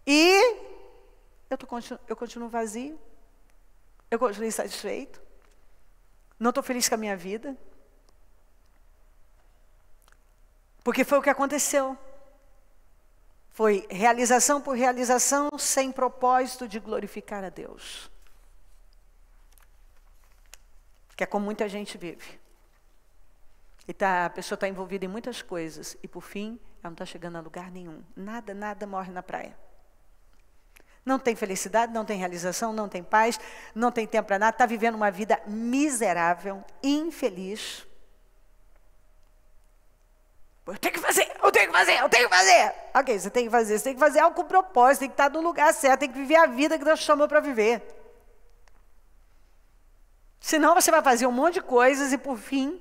E eu continuo vazio, eu continuo insatisfeito, não estou feliz com a minha vida. Porque foi o que aconteceu. Foi realização por realização, sem propósito de glorificar a Deus. Que é como muita gente vive. E a pessoa está envolvida em muitas coisas. E por fim, ela não está chegando a lugar nenhum. Nada morre na praia. Não tem felicidade, não tem realização, não tem paz, não tem tempo para nada. Está vivendo uma vida miserável, infeliz. Eu tenho que fazer, eu tenho que fazer, eu tenho que fazer. Ok, você tem que fazer algo com propósito, tem que estar no lugar certo, tem que viver a vida que Deus te chamou para viver. Senão você vai fazer um monte de coisas e por fim,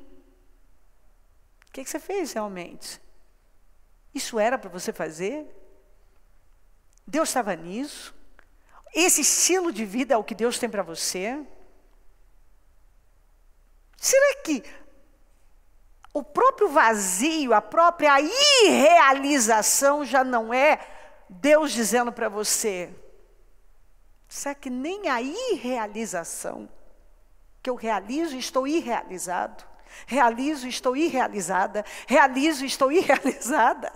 o que você fez realmente? Isso era para você fazer? Deus estava nisso? Esse estilo de vida é o que Deus tem para você? Será que o próprio vazio, a própria irrealização já não é Deus dizendo para você? Será que nem a irrealização que eu realizo e estou irrealizado, realizo e estou irrealizada, realizo e estou irrealizada?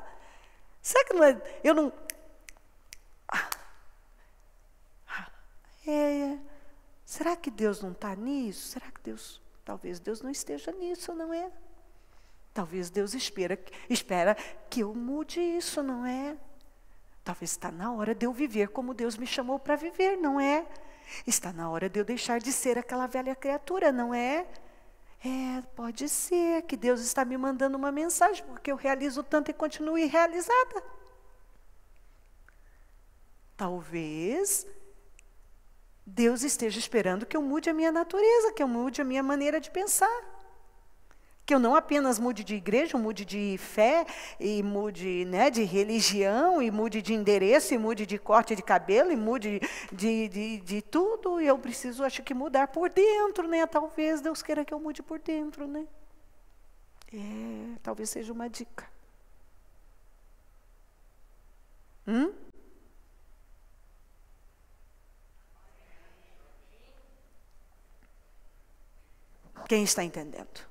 Será que não é, eu não... Será que Deus não está nisso? Será que talvez Deus não esteja nisso, não é? Talvez Deus espera que eu mude isso, não é? Talvez está na hora de eu viver como Deus me chamou para viver, não é? Está na hora de eu deixar de ser aquela velha criatura, não é? Pode ser que Deus está me mandando uma mensagem, porque eu realizo tanto e continuo irrealizada. Talvez Deus esteja esperando que eu mude a minha natureza, que eu mude a minha maneira de pensar. Que eu não apenas mude de igreja, mude de fé, e mude, né, de religião, e mude de endereço, e mude de corte de cabelo, e mude de tudo. E eu preciso, acho que, mudar por dentro, né? Talvez Deus queira que eu mude por dentro, né? Talvez seja uma dica. Quem está entendendo?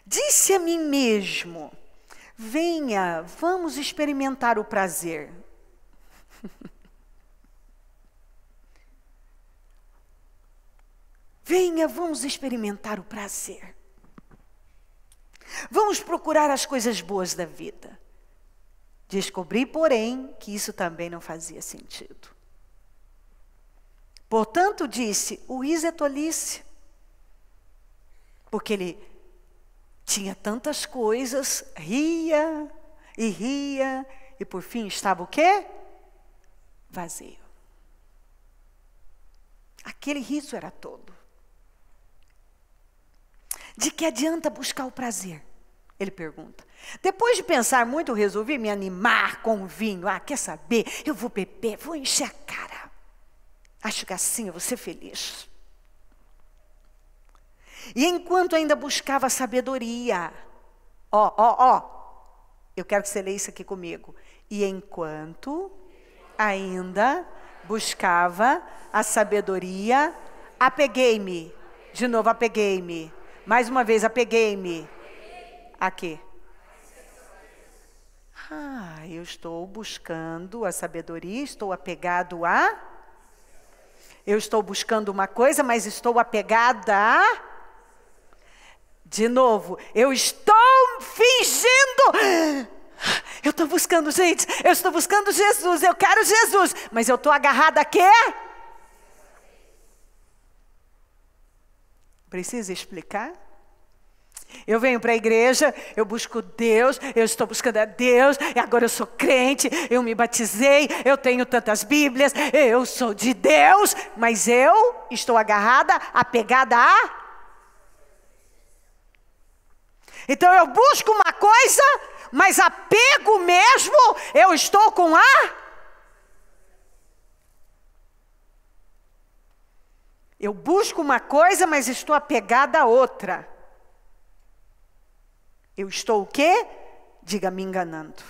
Disse a mim mesmo, venha, vamos experimentar o prazer. Venha, vamos experimentar o prazer. Vamos procurar as coisas boas da vida. Descobri, porém, que isso também não fazia sentido. Portanto, disse, o riso é tolice. Porque ele tinha tantas coisas, ria, e por fim estava o quê? Vazio. Aquele riso era todo. De que adianta buscar o prazer? Ele pergunta. Depois de pensar muito, eu resolvi me animar com o vinho. Quer saber? Eu vou beber, vou encher a cara. Acho que assim eu vou ser feliz. E enquanto ainda buscava sabedoria, eu quero que você leia isso aqui comigo. E enquanto ainda buscava a sabedoria, apeguei-me. De novo, apeguei-me. Mais uma vez, apeguei-me. A quê? Eu estou buscando a sabedoria, estou apegado a... Eu estou buscando uma coisa, mas estou apegada a... De novo, eu estou fingindo. Eu estou buscando, gente, eu estou buscando Jesus, eu quero Jesus, mas eu estou agarrada a quê? Precisa explicar? Eu venho para a igreja, eu busco Deus, eu estou buscando a Deus, e agora eu sou crente, eu me batizei, eu tenho tantas Bíblias, eu sou de Deus, mas eu estou agarrada, apegada a... Então eu busco uma coisa, mas apego mesmo, eu estou com a... Eu busco uma coisa, mas estou apegada a outra. Eu estou o quê? Diga, me enganando.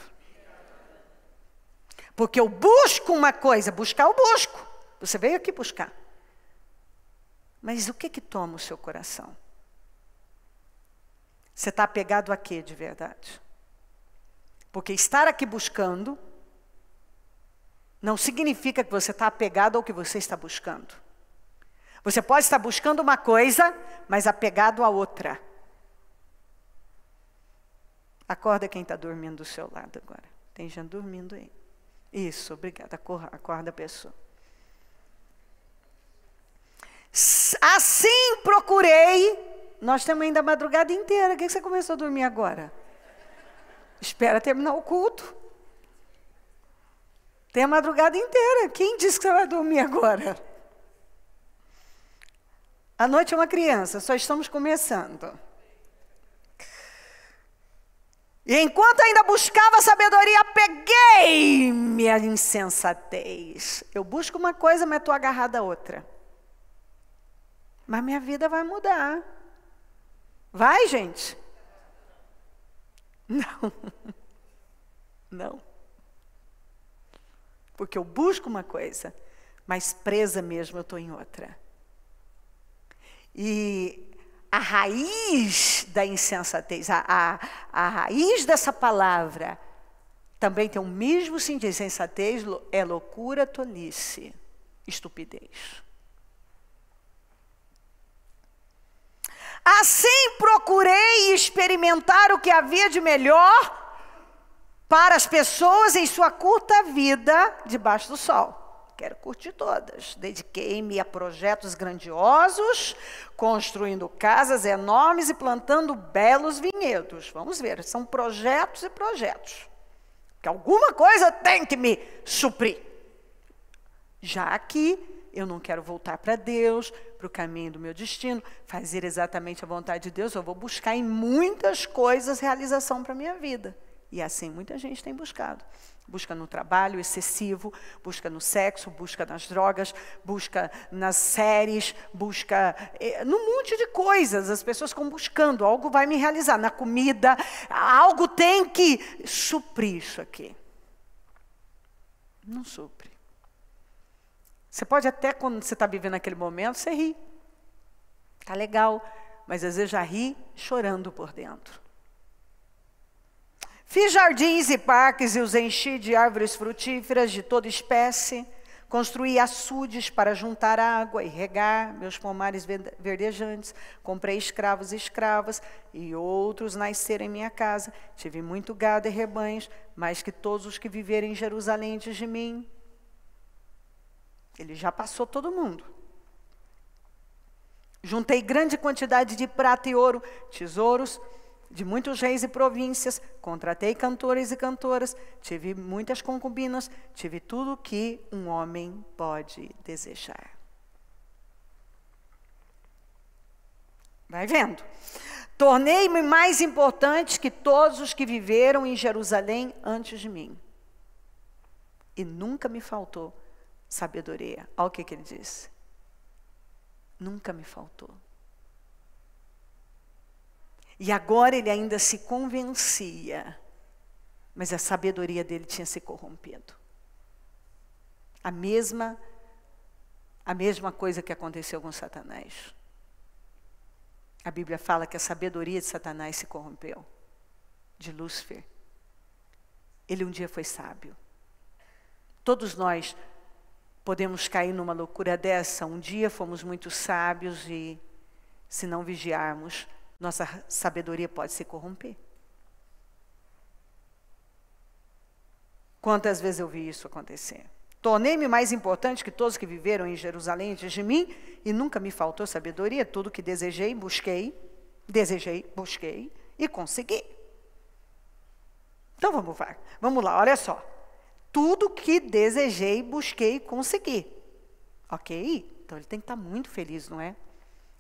Porque eu busco uma coisa, buscar eu busco. Você veio aqui buscar. Mas o que toma o seu coração? Você está apegado a quê de verdade? Porque estar aqui buscando não significa que você está apegado ao que você está buscando. Você pode estar buscando uma coisa, mas apegado a outra. Acorda quem está dormindo do seu lado agora. Tem gente dormindo aí. Isso, obrigada. Acorda a pessoa. Assim procurei. Nós temos ainda a madrugada inteira. Por que você começou a dormir agora? Espera terminar o culto. Tem a madrugada inteira. Quem disse que você vai dormir agora? A noite é uma criança, só estamos começando. E enquanto ainda buscava sabedoria, peguei-me a insensatez. Eu busco uma coisa, mas estou agarrada a outra. Mas minha vida vai mudar. Vai, gente? Não. Não. Porque eu busco uma coisa, mas presa mesmo eu estou em outra. E a raiz da insensatez, a raiz dessa palavra, também tem o mesmo sentido. Insensatez é loucura, tolice, estupidez. Assim procurei experimentar o que havia de melhor para as pessoas em sua curta vida debaixo do sol. Quero curtir todas. Dediquei-me a projetos grandiosos, construindo casas enormes e plantando belos vinhedos. Vamos ver, são projetos e projetos. Que alguma coisa tem que me suprir. Já aqui, eu não quero voltar para Deus, para o caminho do meu destino, fazer exatamente a vontade de Deus. Eu vou buscar em muitas coisas realização para a minha vida. E assim muita gente tem buscado. Busca no trabalho excessivo, busca no sexo, busca nas drogas, busca nas séries, busca num monte de coisas. As pessoas ficam buscando, algo vai me realizar. Na comida, algo tem que suprir isso aqui. Não supre. Você pode até, quando você está vivendo aquele momento, você ri. Está legal, mas às vezes já ri chorando por dentro. Fiz jardins e parques e os enchi de árvores frutíferas de toda espécie. Construí açudes para juntar água e regar meus pomares verdejantes. Comprei escravos e escravas e outros nasceram em minha casa. Tive muito gado e rebanhos, mais que todos os que viveram em Jerusalém antes de mim. Ele já passou todo mundo. Juntei grande quantidade de prata e ouro, tesouros de muitos reis e províncias, contratei cantores e cantoras, tive muitas concubinas, tive tudo que um homem pode desejar. Vai vendo? Tornei-me mais importante que todos os que viveram em Jerusalém antes de mim. E nunca me faltou sabedoria. Olha o que ele disse. Nunca me faltou. E agora ele ainda se convencia, mas a sabedoria dele tinha se corrompido. A mesma coisa que aconteceu com Satanás. A Bíblia fala que a sabedoria de Satanás se corrompeu, de Lúcifer. Ele um dia foi sábio. Todos nós podemos cair numa loucura dessa. Um dia fomos muito sábios e, se não vigiarmos, nossa sabedoria pode se corromper. Quantas vezes eu vi isso acontecer? Tornei-me mais importante que todos que viveram em Jerusalém antes de mim, e nunca me faltou sabedoria. Tudo que desejei, busquei. Desejei, busquei e consegui. Então vamos lá, olha só. Tudo que desejei, busquei e consegui. Ok? Então ele tem que estar muito feliz, não é?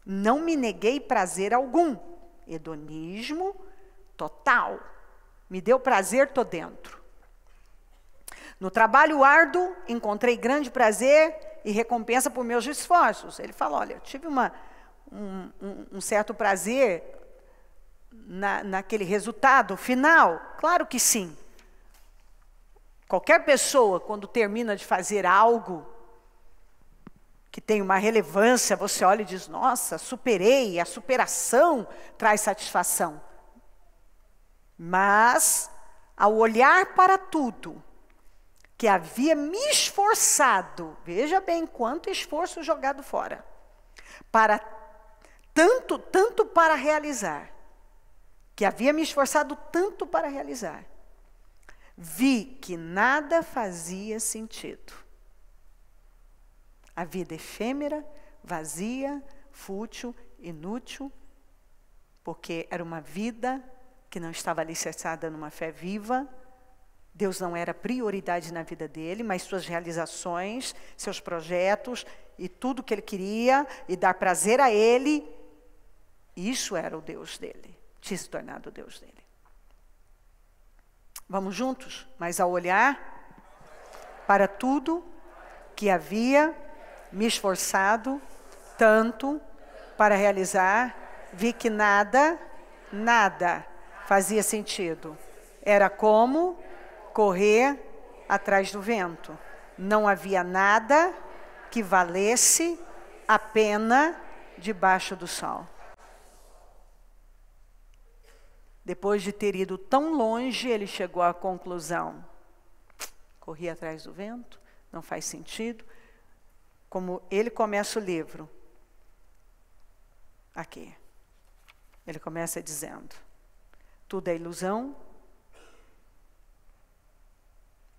Não me neguei prazer algum. Hedonismo total. Me deu prazer, estou dentro. No trabalho árduo, encontrei grande prazer e recompensa por meus esforços. Ele fala, olha, eu tive um certo prazer naquele resultado final. Claro que sim. Qualquer pessoa, quando termina de fazer algo que tem uma relevância, você olha e diz, nossa, superei, a superação traz satisfação. Mas, ao olhar para tudo que havia me esforçado, veja bem quanto esforço jogado fora, para tanto para realizar, que havia me esforçado tanto para realizar, vi que nada fazia sentido. A vida efêmera, vazia, fútil, inútil, porque era uma vida que não estava alicerçada numa fé viva. Deus não era prioridade na vida dele, mas suas realizações, seus projetos e tudo que ele queria e dar prazer a ele, isso era o Deus dele, tinha se tornado o Deus dele. Vamos juntos? Mas ao olhar para tudo que havia me esforçado tanto para realizar, vi que nada fazia sentido. Era como correr atrás do vento. Não havia nada que valesse a pena debaixo do sol. Depois de ter ido tão longe, ele chegou à conclusão: corri atrás do vento, não faz sentido. Como ele começa o livro, aqui, ele começa dizendo, tudo é ilusão,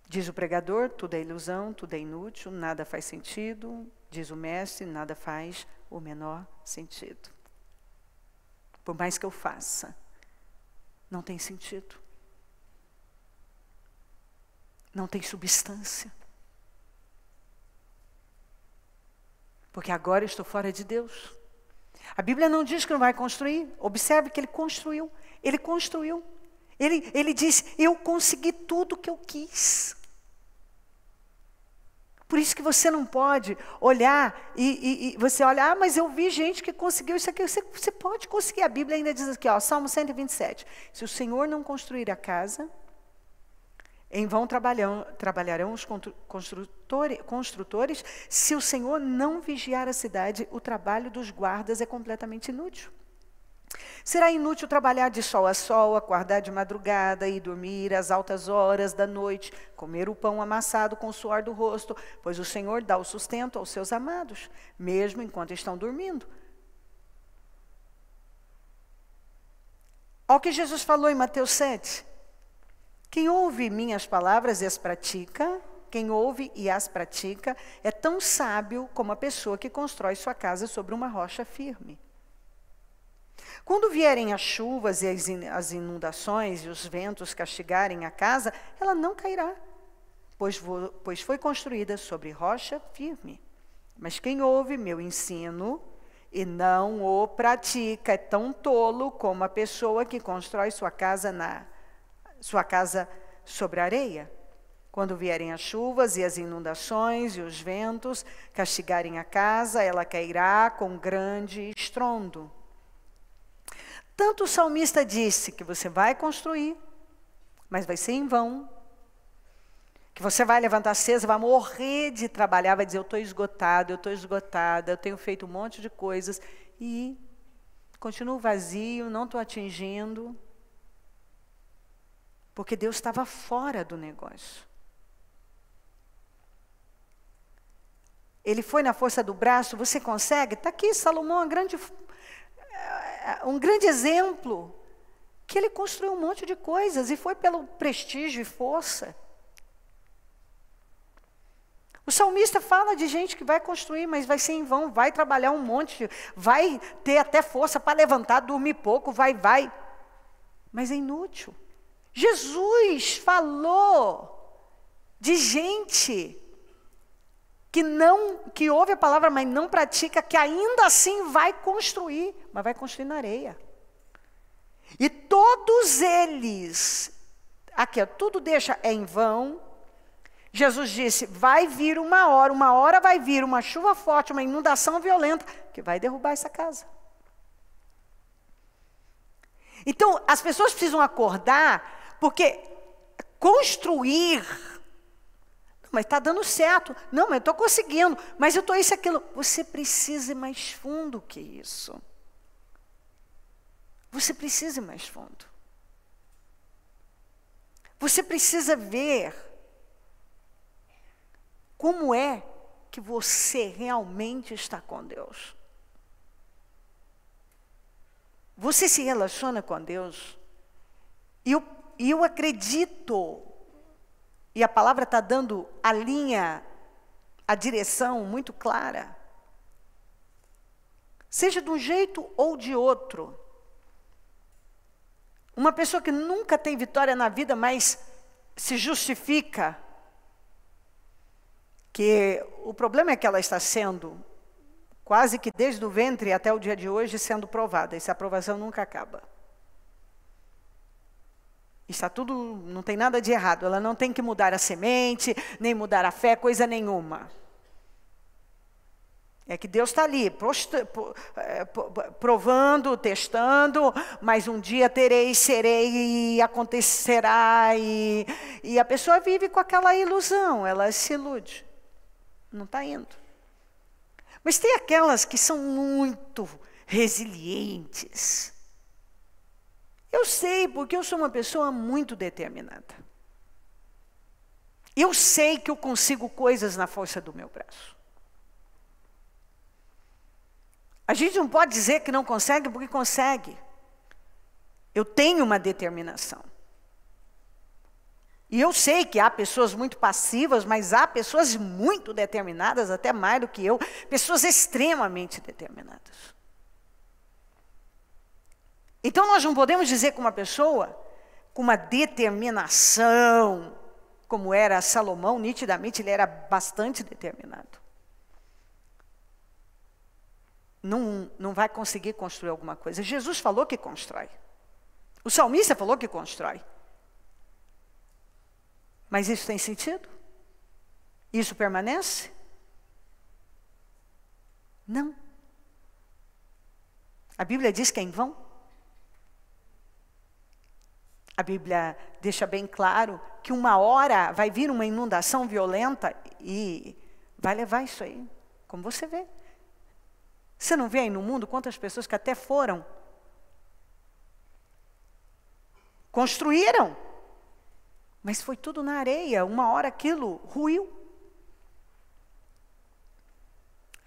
diz o pregador, tudo é ilusão, tudo é inútil, nada faz sentido, diz o mestre, nada faz o menor sentido. Por mais que eu faça, não tem sentido. Não tem substância. Porque agora eu estou fora de Deus. A Bíblia não diz que não vai construir. Observe que ele construiu. Ele construiu. Ele diz, eu consegui tudo o que eu quis. Por isso que você não pode olhar e você olha, mas eu vi gente que conseguiu isso aqui. Você pode conseguir. A Bíblia ainda diz aqui, ó, Salmo 127. Se o Senhor não construir a casa, em vão trabalharão os construtores. Se o Senhor não vigiar a cidade, o trabalho dos guardas é completamente inútil. Será inútil trabalhar de sol a sol, acordar de madrugada e dormir às altas horas da noite, comer o pão amassado com o suor do rosto, pois o Senhor dá o sustento aos seus amados, mesmo enquanto estão dormindo. Olha o que Jesus falou em Mateus 7. Quem ouve minhas palavras e as pratica, quem ouve e as pratica, é tão sábio como a pessoa que constrói sua casa sobre uma rocha firme. Quando vierem as chuvas e as inundações e os ventos castigarem a casa, ela não cairá, pois foi construída sobre rocha firme. Mas quem ouve meu ensino e não o pratica é tão tolo como a pessoa que constrói sua casa sobre areia. Quando vierem as chuvas e as inundações e os ventos castigarem a casa, ela cairá com grande estrondo. Tanto o salmista disse que você vai construir, mas vai ser em vão. Que você vai levantar cedo, vai morrer de trabalhar, vai dizer, eu estou esgotado, eu estou esgotada, eu tenho feito um monte de coisas e continuo vazio, não estou atingindo. Porque Deus estava fora do negócio. Ele foi na força do braço, você consegue? Está aqui, Salomão, um grande exemplo, que ele construiu um monte de coisas, e foi pelo prestígio e força. O salmista fala de gente que vai construir, mas vai ser em vão, vai trabalhar um monte, vai ter até força para levantar, dormir pouco, vai, mas é inútil. Jesus falou de gente que ouve a palavra, mas não pratica, que ainda assim vai construir, mas vai construir na areia. E todos eles, aqui, ó, tudo deixa em vão. Jesus disse, vai vir uma hora vai vir uma chuva forte, uma inundação violenta, que vai derrubar essa casa. Então, as pessoas precisam acordar, porque construir, mas está dando certo, não, mas eu estou conseguindo, mas eu estou isso e aquilo. Você precisa ir mais fundo que isso. Você precisa ir mais fundo. Você precisa ver como é que você realmente está com Deus. Você se relaciona com Deus. E eu acredito, e a palavra está dando a linha, a direção muito clara. Seja de um jeito ou de outro. Uma pessoa que nunca tem vitória na vida, mas se justifica que o problema é que ela está sendo, quase que desde o ventre até o dia de hoje, sendo provada. Essa aprovação nunca acaba. Está tudo, não tem nada de errado. Ela não tem que mudar a semente, nem mudar a fé, coisa nenhuma. É que Deus está ali, provando, testando, mas um dia terei, serei, e acontecerá, e a pessoa vive com aquela ilusão, ela se ilude. Não está indo. Mas tem aquelas que são muito resilientes. Eu sei, porque eu sou uma pessoa muito determinada. Eu sei que eu consigo coisas na força do meu braço. A gente não pode dizer que não consegue, porque consegue. Eu tenho uma determinação. E eu sei que há pessoas muito passivas, mas há pessoas muito determinadas, até mais do que eu, pessoas extremamente determinadas. Então nós não podemos dizer que uma pessoa com uma determinação, como era Salomão, nitidamente ele era bastante determinado. Não vai conseguir construir alguma coisa. Jesus falou que constrói. O salmista falou que constrói. Mas isso tem sentido? Isso permanece? Não. A Bíblia diz que é em vão. A Bíblia deixa bem claro que uma hora vai vir uma inundação violenta e vai levar isso aí, como você vê. Você não vê aí no mundo quantas pessoas que até foram, construíram, mas foi tudo na areia, uma hora aquilo ruiu.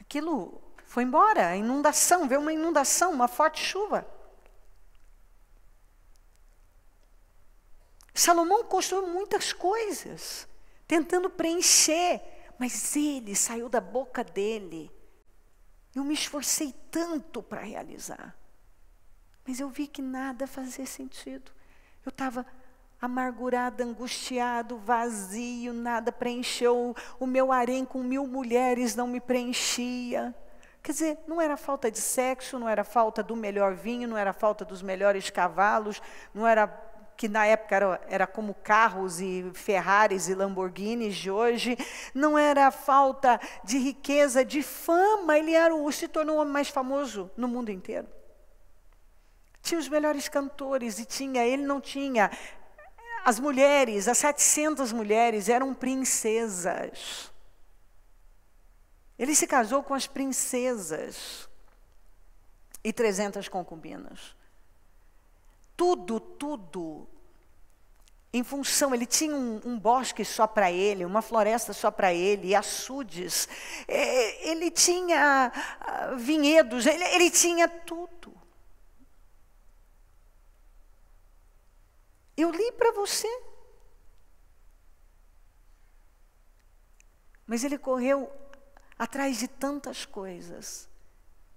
Aquilo foi embora, a inundação, veio uma inundação, uma forte chuva. Salomão construiu muitas coisas, tentando preencher, mas ele saiu da boca dele. Eu me esforcei tanto para realizar, mas eu vi que nada fazia sentido. Eu estava amargurado, angustiado, vazio, nada preencheu. O meu harém com 1000 mulheres não me preenchia. Quer dizer, não era falta de sexo, não era falta do melhor vinho, não era falta dos melhores cavalos, não era que na época era como carros e Ferraris e Lamborghinis de hoje, não era falta de riqueza, de fama, ele se tornou o homem mais famoso no mundo inteiro. Tinha os melhores cantores, ele não tinha. As mulheres, as 700 mulheres eram princesas. Ele se casou com as princesas e 300 concubinas. Tudo, em função, ele tinha um bosque só para ele, uma floresta só para ele, açudes, ele tinha vinhedos, ele tinha tudo. Eu li para você. Mas ele correu atrás de tantas coisas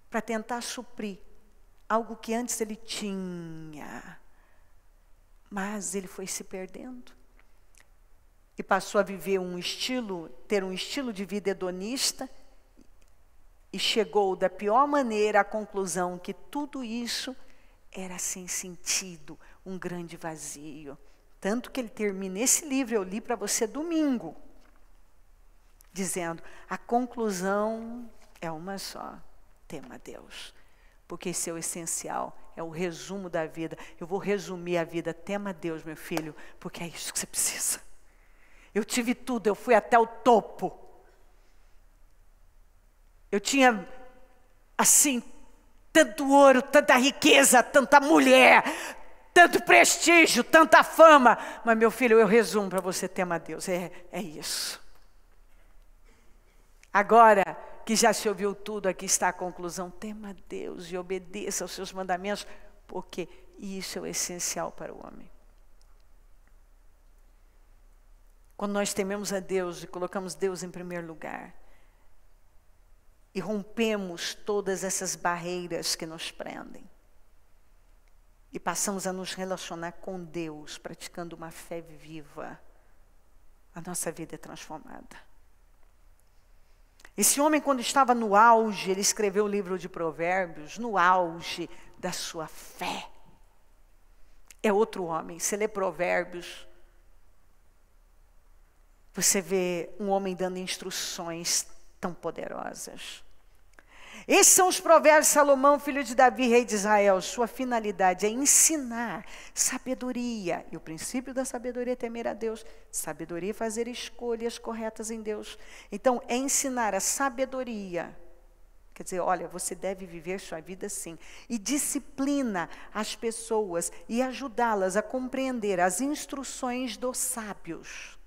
para tentar suprir algo que antes ele tinha. Mas ele foi se perdendo. E passou a viver ter um estilo de vida hedonista. E chegou da pior maneira à conclusão que tudo isso era sem sentido, um grande vazio. Tanto que ele termina esse livro, eu li para você domingo, dizendo, a conclusão é uma só, tema a Deus. Porque esse é o essencial, é o resumo da vida. Eu vou resumir a vida, tema a Deus, meu filho, porque é isso que você precisa. Eu tive tudo, eu fui até o topo. Eu tinha, assim, tanto ouro, tanta riqueza, tanta mulher, tanto prestígio, tanta fama. Mas, meu filho, eu resumo para você, tema a Deus, é isso. Agora que já se ouviu tudo, aqui está a conclusão, tema a Deus e obedeça aos seus mandamentos, porque isso é o essencial para o homem. Quando nós tememos a Deus e colocamos Deus em primeiro lugar, e rompemos todas essas barreiras que nos prendem, e passamos a nos relacionar com Deus, praticando uma fé viva, a nossa vida é transformada. Esse homem, quando estava no auge, ele escreveu o livro de Provérbios, no auge da sua fé. É outro homem. Você lê Provérbios, você vê um homem dando instruções tão poderosas. Esses são os provérbios de Salomão, filho de Davi, rei de Israel. Sua finalidade é ensinar sabedoria. E o princípio da sabedoria é temer a Deus. Sabedoria é fazer escolhas corretas em Deus. Então, é ensinar a sabedoria. Quer dizer, olha, você deve viver sua vida assim. E disciplina as pessoas e ajudá-las a compreender as instruções dos sábios.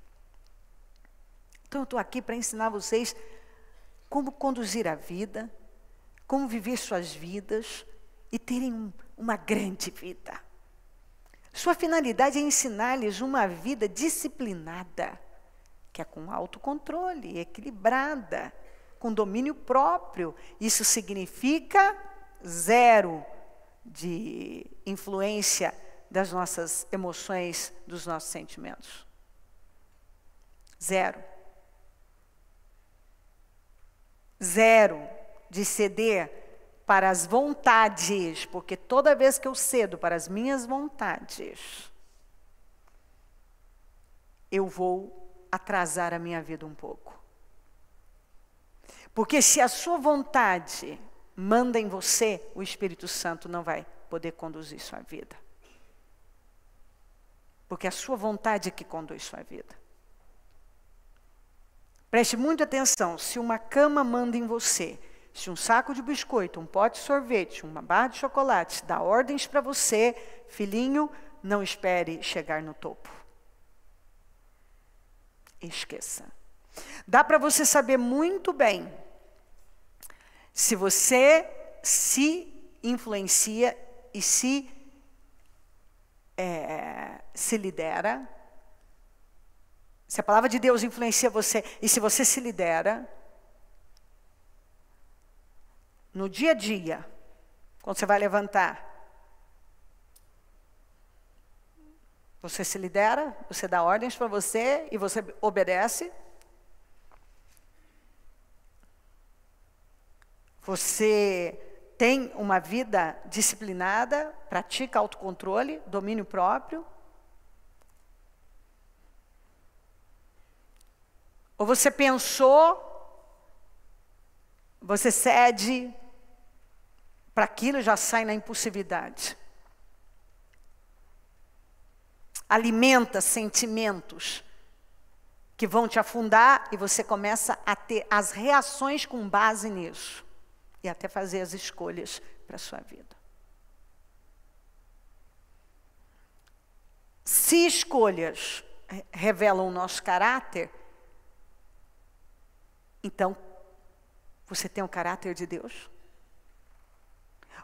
Então, eu estou aqui para ensinar vocês como conduzir a vida, como viver suas vidas e terem uma grande vida. Sua finalidade é ensinar-lhes uma vida disciplinada, que é com autocontrole, equilibrada, com domínio próprio. Isso significa zero de influência das nossas emoções, dos nossos sentimentos. Zero. Zero de ceder para as vontades, porque toda vez que eu cedo para as minhas vontades, eu vou atrasar a minha vida um pouco. Porque se a sua vontade manda em você, o Espírito Santo não vai poder conduzir sua vida. Porque é a sua vontade que conduz sua vida. Preste muita atenção, se uma cama manda em você, se um saco de biscoito, um pote de sorvete, uma barra de chocolate dá ordens para você, filhinho, não espere chegar no topo. Esqueça. Dá para você saber muito bem se você se influencia e se lidera. Se a palavra de Deus influencia você e se você se lidera, no dia a dia, quando você vai levantar, você se lidera, você dá ordens para você e você obedece. Você tem uma vida disciplinada, pratica autocontrole, domínio próprio. Ou você pensou, você cede para aquilo e já sai na impulsividade. Alimenta sentimentos que vão te afundar e você começa a ter as reações com base nisso. E até fazer as escolhas para a sua vida. Se escolhas revelam o nosso caráter, então, você tem o caráter de Deus?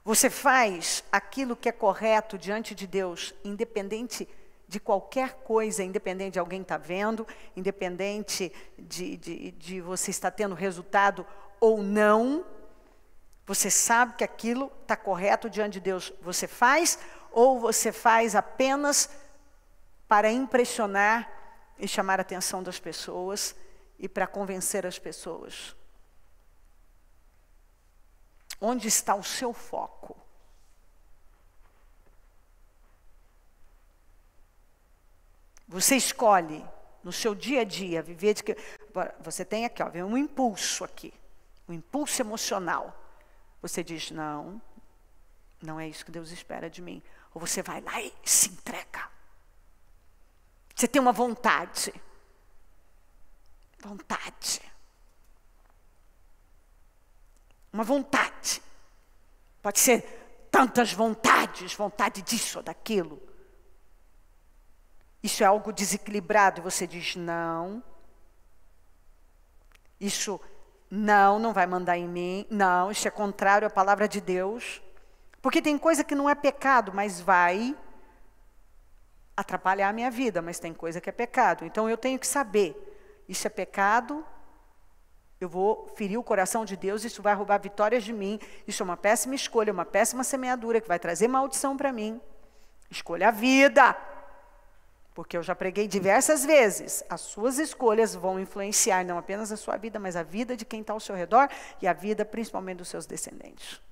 Você faz aquilo que é correto diante de Deus, independente de qualquer coisa, independente de alguém estar vendo, independente de você estar tendo resultado ou não, você sabe que aquilo está correto diante de Deus. Você faz, ou você faz apenas para impressionar e chamar a atenção das pessoas e para convencer as pessoas? Onde está o seu foco? Você escolhe no seu dia a dia viver de que você tem aqui, ó, vem um impulso aqui, um impulso emocional. Você diz, não é isso que Deus espera de mim. Ou você vai lá e se entrega. Você tem uma vontade. Uma vontade. Pode ser tantas vontades, vontade disso ou daquilo. Isso é algo desequilibrado. Você diz, não. Isso não vai mandar em mim. Não, isso é contrário à palavra de Deus. Porque tem coisa que não é pecado, mas vai atrapalhar a minha vida. Mas tem coisa que é pecado. Então eu tenho que saber. Isso é pecado. Eu vou ferir o coração de Deus. Isso vai roubar vitórias de mim. Isso é uma péssima escolha, uma péssima semeadura que vai trazer maldição para mim. Escolha a vida. Porque eu já preguei diversas vezes, as suas escolhas vão influenciar não apenas a sua vida, mas a vida de quem está ao seu redor e a vida principalmente dos seus descendentes.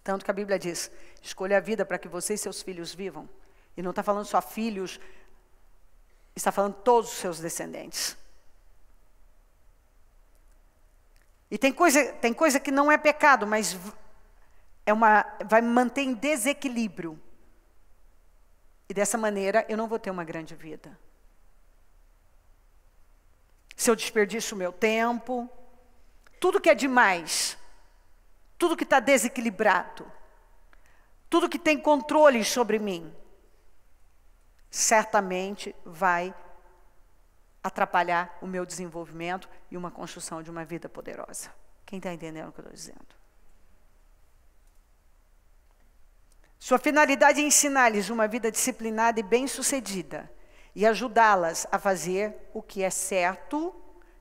Tanto que a Bíblia diz, escolha a vida para que você e seus filhos vivam. E não está falando só filhos, está falando todos os seus descendentes. E tem coisa que não é pecado, mas vai me manter em desequilíbrio. E dessa maneira, eu não vou ter uma grande vida. Se eu desperdiço o meu tempo, tudo que é demais, tudo que está desequilibrado, tudo que tem controle sobre mim, certamente vai atrapalhar o meu desenvolvimento e uma construção de uma vida poderosa. Quem está entendendo o que eu estou dizendo? Sua finalidade é ensinar-lhes uma vida disciplinada e bem-sucedida e ajudá-las a fazer o que é certo,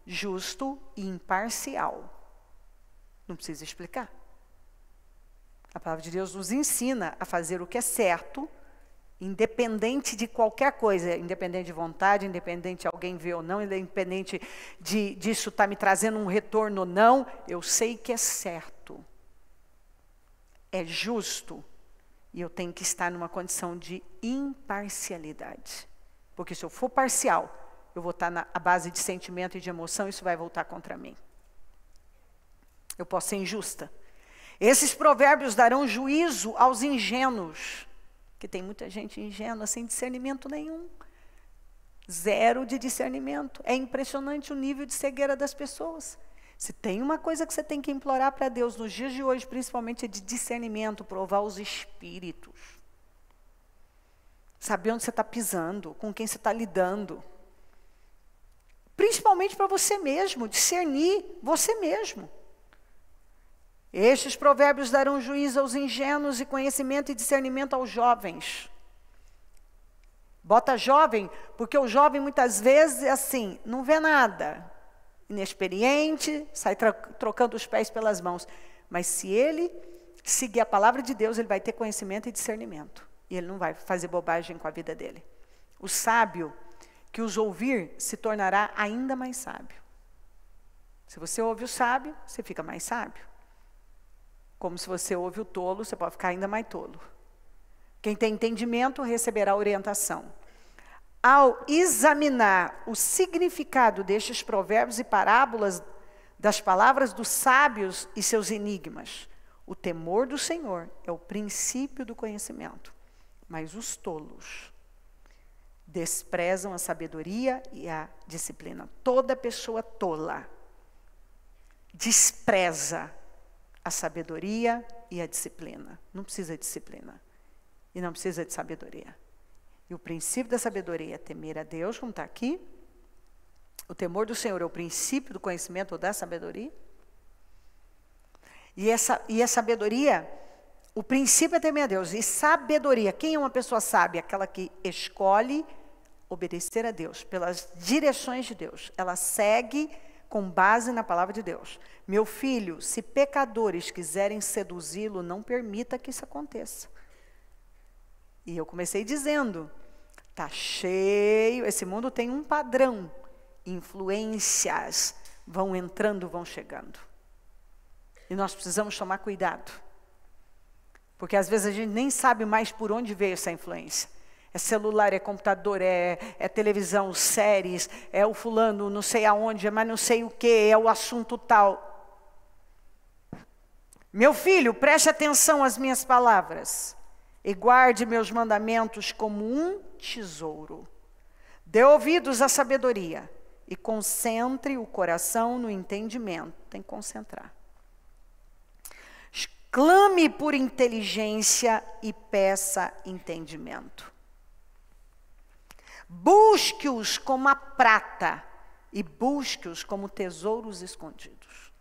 justo e imparcial. Não precisa explicar. A palavra de Deus nos ensina a fazer o que é certo, independente de qualquer coisa, independente de vontade, independente de alguém ver ou não, independente disso estar me trazendo um retorno ou não, eu sei que é certo, é justo. E eu tenho que estar numa condição de imparcialidade. Porque se eu for parcial, eu vou estar à base de sentimento e de emoção, isso vai voltar contra mim. Eu posso ser injusta. Esses provérbios darão juízo aos ingênuos. Que tem muita gente ingênua, sem discernimento nenhum. Zero de discernimento. É impressionante o nível de cegueira das pessoas. Se tem uma coisa que você tem que implorar para Deus nos dias de hoje, principalmente é de discernimento, provar os espíritos. Saber onde você está pisando, com quem você está lidando. Principalmente para você mesmo, discernir você mesmo. Estes provérbios darão juízo aos ingênuos e conhecimento e discernimento aos jovens. Bota jovem, porque o jovem muitas vezes é assim, não vê nada. Inexperiente, sai trocando os pés pelas mãos. Mas se ele seguir a palavra de Deus, ele vai ter conhecimento e discernimento. E ele não vai fazer bobagem com a vida dele. O sábio que os ouvir se tornará ainda mais sábio. Se você ouve o sábio, você fica mais sábio. Como se você ouve o tolo, você pode ficar ainda mais tolo. Quem tem entendimento receberá orientação. Ao examinar o significado destes provérbios e parábolas das palavras dos sábios e seus enigmas, o temor do Senhor é o princípio do conhecimento. Mas os tolos desprezam a sabedoria e a disciplina. Toda pessoa tola despreza a sabedoria e a disciplina. Não precisa de disciplina. E não precisa de sabedoria. E o princípio da sabedoria é temer a Deus, como está aqui. O temor do Senhor é o princípio do conhecimento ou da sabedoria. E a sabedoria, O princípio é temer a Deus. E sabedoria. Quem é uma pessoa sábia? Aquela que escolhe obedecer a Deus, pelas direções de Deus. Ela segue com base na palavra de Deus. Meu filho, se pecadores quiserem seduzi-lo, não permita que isso aconteça. E eu comecei dizendo, está cheio, esse mundo tem um padrão. Influências vão entrando, vão chegando. E nós precisamos tomar cuidado. Porque às vezes a gente nem sabe mais por onde veio essa influência. É celular, é computador, é televisão, séries, é o fulano, não sei aonde, mas não sei o que, é o assunto tal. Meu filho, preste atenção às minhas palavras e guarde meus mandamentos como um tesouro. Dê ouvidos à sabedoria e concentre o coração no entendimento. Tem que concentrar. Clame por inteligência e peça entendimento. Busque-os como a prata e busque-os como tesouros escondidos.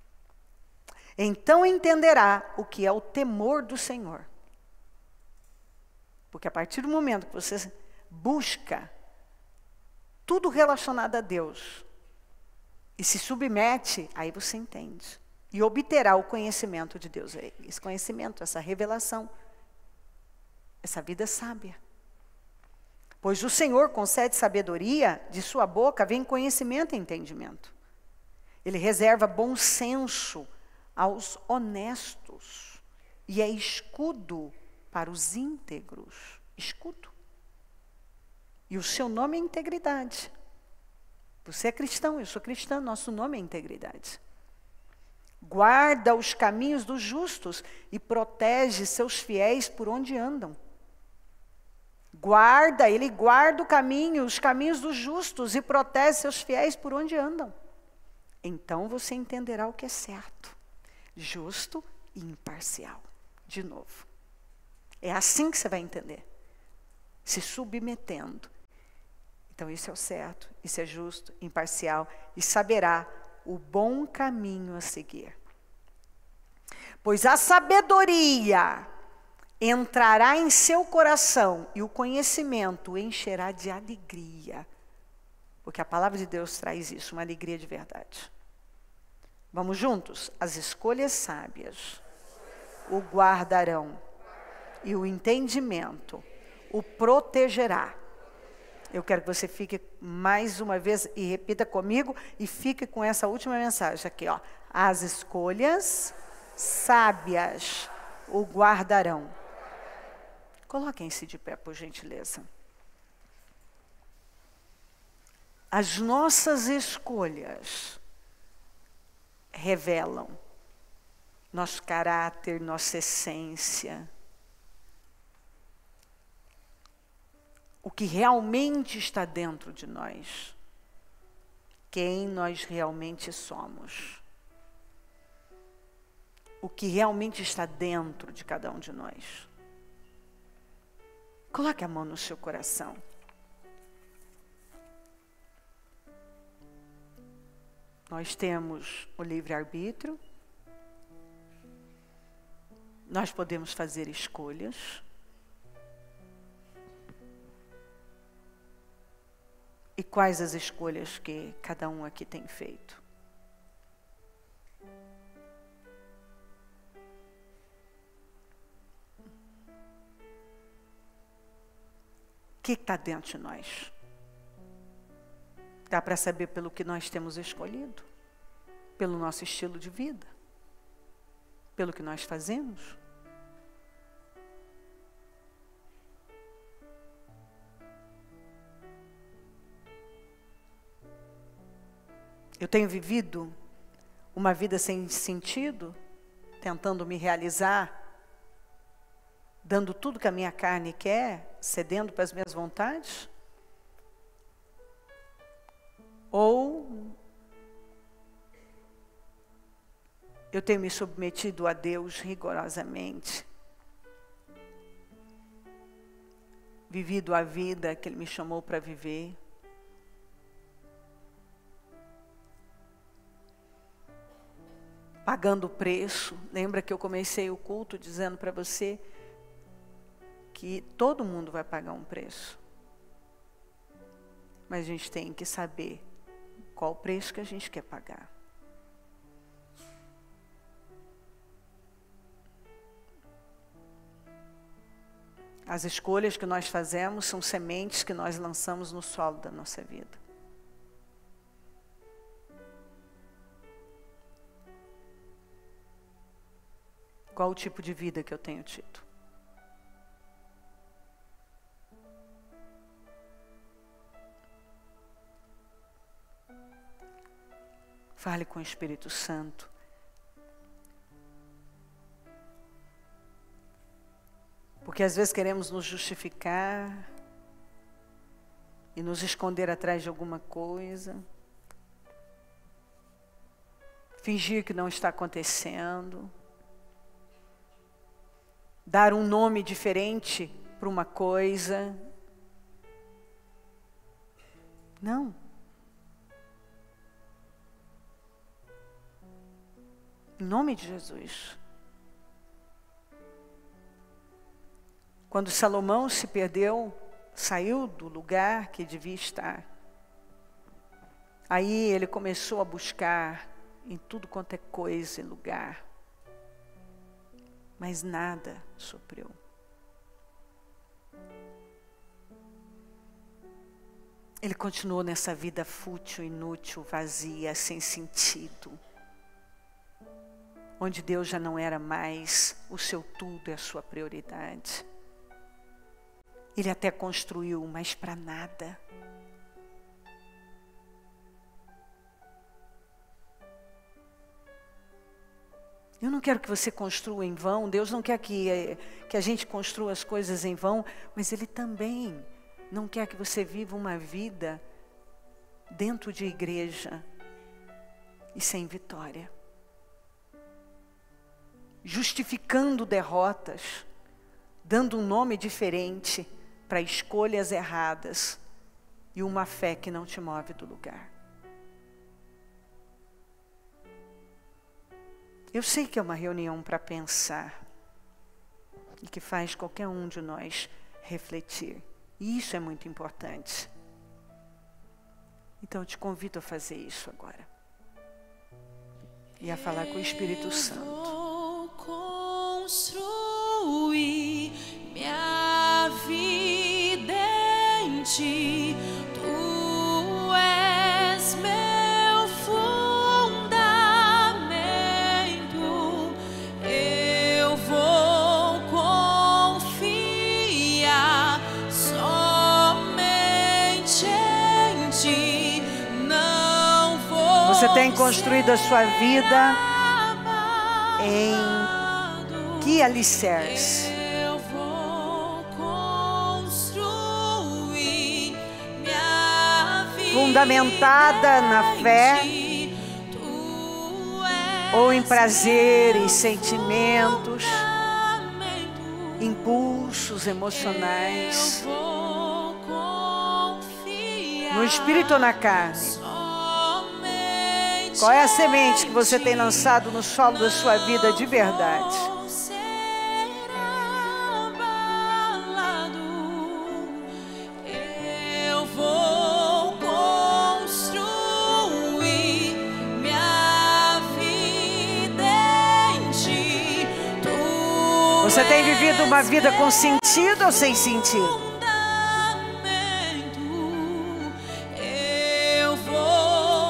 Então entenderá o que é o temor do Senhor. Porque a partir do momento que você busca tudo relacionado a Deus e se submete, aí você entende. E obterá o conhecimento de Deus. Esse conhecimento, essa revelação, essa vida sábia. Pois o Senhor concede sabedoria, de sua boca vem conhecimento e entendimento. Ele reserva bom senso aos honestos e é escudo para os íntegros. Escudo. E o seu nome é integridade. Você é cristão, eu sou cristã, nosso nome é integridade. Guarda os caminhos dos justos e protege seus fiéis por onde andam. Ele guarda os caminhos dos justos e protege seus fiéis por onde andam. Então você entenderá o que é certo, justo e imparcial. De novo. É assim que você vai entender. Se submetendo. Então isso é o certo, isso é justo, imparcial e saberá o bom caminho a seguir. Pois a sabedoria entrará em seu coração e o conhecimento o encherá de alegria. Porque a palavra de Deus traz isso, uma alegria de verdade. Vamos juntos? As escolhas sábias o guardarão e o entendimento o protegerá. Eu quero que você fique mais uma vez e repita comigo e fique com essa última mensagem aqui, ó. As escolhas sábias o guardarão. Coloquem-se de pé, por gentileza. As nossas escolhas revelam nosso caráter, nossa essência. O que realmente está dentro de nós. Quem nós realmente somos. O que realmente está dentro de cada um de nós. Coloque a mão no seu coração. Nós temos o livre-arbítrio. Nós podemos fazer escolhas. E quais as escolhas que cada um aqui tem feito? O que está dentro de nós? Dá para saber pelo que nós temos escolhido? Pelo nosso estilo de vida? Pelo que nós fazemos? Eu tenho vivido uma vida sem sentido, tentando me realizar, dando tudo que a minha carne quer, cedendo para as minhas vontades? Ou eu tenho me submetido a Deus rigorosamente, vivido a vida que Ele me chamou para viver? pagando o preço. Lembra que eu comecei o culto dizendo para você que todo mundo vai pagar um preço. Mas a gente tem que saber qual o preço que a gente quer pagar. As escolhas que nós fazemos são sementes que nós lançamos no solo da nossa vida. Qual o tipo de vida que eu tenho tido? Fale com o Espírito Santo. Porque às vezes queremos nos justificar e nos esconder atrás de alguma coisa. Fingir que não está acontecendo. Dar um nome diferente para uma coisa. Não. Em nome de Jesus. Quando Salomão se perdeu, saiu do lugar que devia estar. Aí ele começou a buscar em tudo quanto é coisa e lugar. Mas nada supriu. Ele continuou nessa vida fútil, inútil, vazia, sem sentido. Onde Deus já não era mais o seu tudo e a sua prioridade. Ele até construiu, mas para nada. Eu não quero que você construa em vão. Deus não quer que a gente construa as coisas em vão. Mas Ele também não quer que você viva uma vida dentro de igreja e sem vitória. Justificando derrotas, dando um nome diferente para escolhas erradas e uma fé que não te move do lugar. Eu sei que é uma reunião para pensar e que faz qualquer um de nós refletir. E isso é muito importante. Então eu te convido a fazer isso agora. E a falar com o Espírito Santo. Construir minha vida em ti, tu és meu fundamento, eu vou confiar somente em ti, não vou. Você tem construído a sua vida em que alicerce? Eu vou construir minha vida fundamentada na fé ou em prazeres, sentimentos, impulsos emocionais, no espírito ou na carne? Qual é a semente que você tem lançado no solo da sua vida de verdade? Você tem vivido uma vida com sentido ou sem sentido?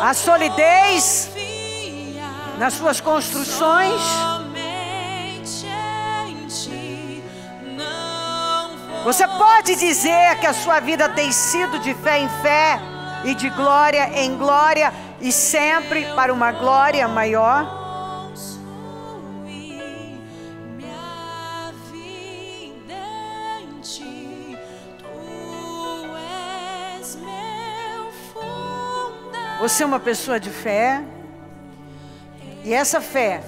A solidez nas suas construções? Você pode dizer que a sua vida tem sido de fé em fé e de glória em glória e sempre para uma glória maior? Você é uma pessoa de fé, e essa fé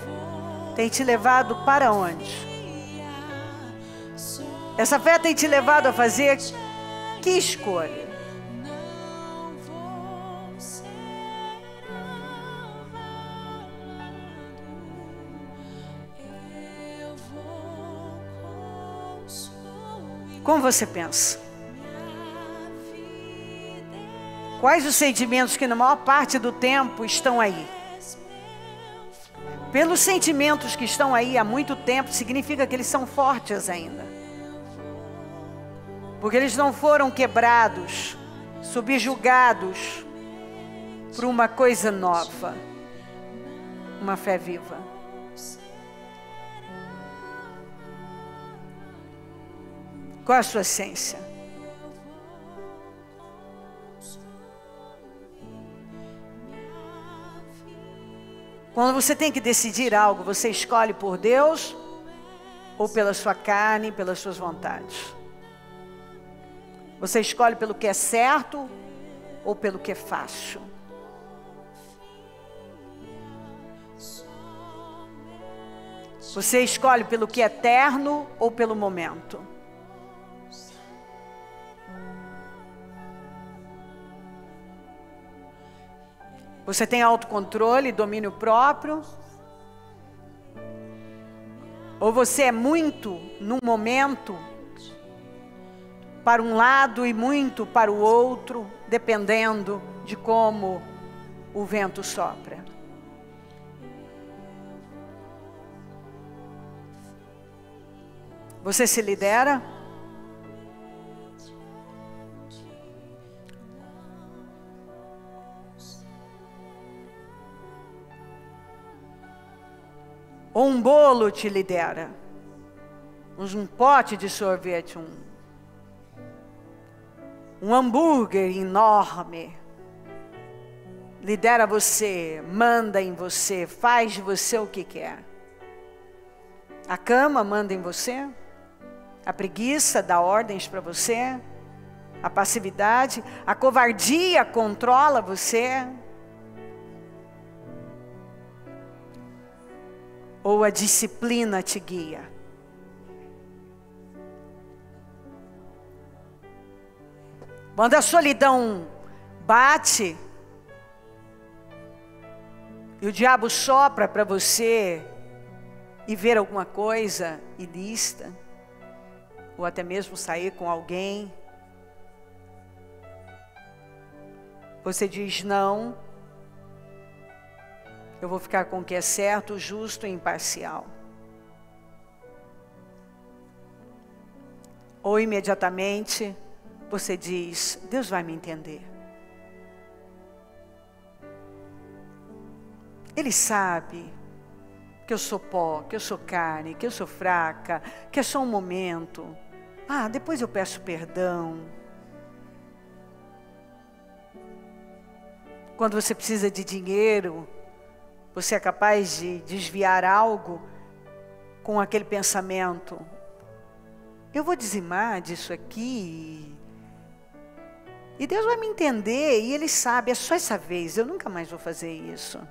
tem te levado para onde? Essa fé tem te levado a fazer que escolha? Como você pensa? Quais os sentimentos que na maior parte do tempo estão aí? Pelos sentimentos que estão aí há muito tempo, significa que eles são fortes ainda. Porque eles não foram quebrados, subjugados por uma coisa nova, uma fé viva. Qual é a sua essência? Quando você tem que decidir algo, você escolhe por Deus ou pela sua carne, pelas suas vontades? Você escolhe pelo que é certo ou pelo que é fácil? Você escolhe pelo que é eterno ou pelo momento? Você tem autocontrole, domínio próprio? Ou você é muito num momento para um lado e muito para o outro, dependendo de como o vento sopra? Você se lidera? Ou um bolo te lidera? Um pote de sorvete, um hambúrguer enorme lidera você, manda em você, faz de você o que quer. A cama manda em você, a preguiça dá ordens para você, a passividade, a covardia controla você. Ou a disciplina te guia? Quando a solidão bate e o diabo sopra para você e ver alguma coisa ilícita, ou até mesmo sair com alguém, você diz não, eu vou ficar com o que é certo, justo e imparcial. Ou imediatamente você diz, Deus vai me entender. Ele sabe que eu sou pó, que eu sou carne, que eu sou fraca, que é só um momento. Depois eu peço perdão. Quando você precisa de dinheiro, você é capaz de desviar algo com aquele pensamento. Eu vou dizimar disso aqui. E Deus vai me entender. E Ele sabe, é só essa vez. Eu nunca mais vou fazer isso.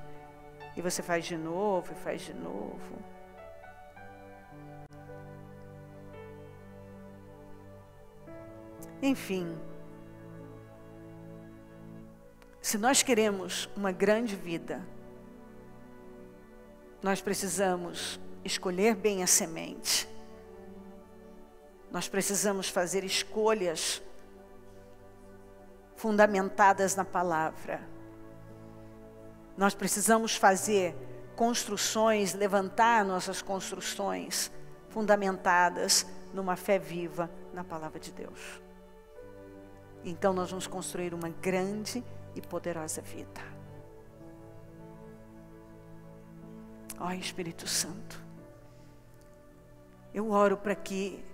E você faz de novo, e faz de novo. Enfim. Se nós queremos uma grande vida, nós precisamos escolher bem a semente. Nós precisamos fazer escolhas fundamentadas na palavra. Nós precisamos fazer construções, levantar nossas construções fundamentadas numa fé viva na palavra de Deus. Então nós vamos construir uma grande e poderosa vida. Ó Espírito Santo, eu oro para que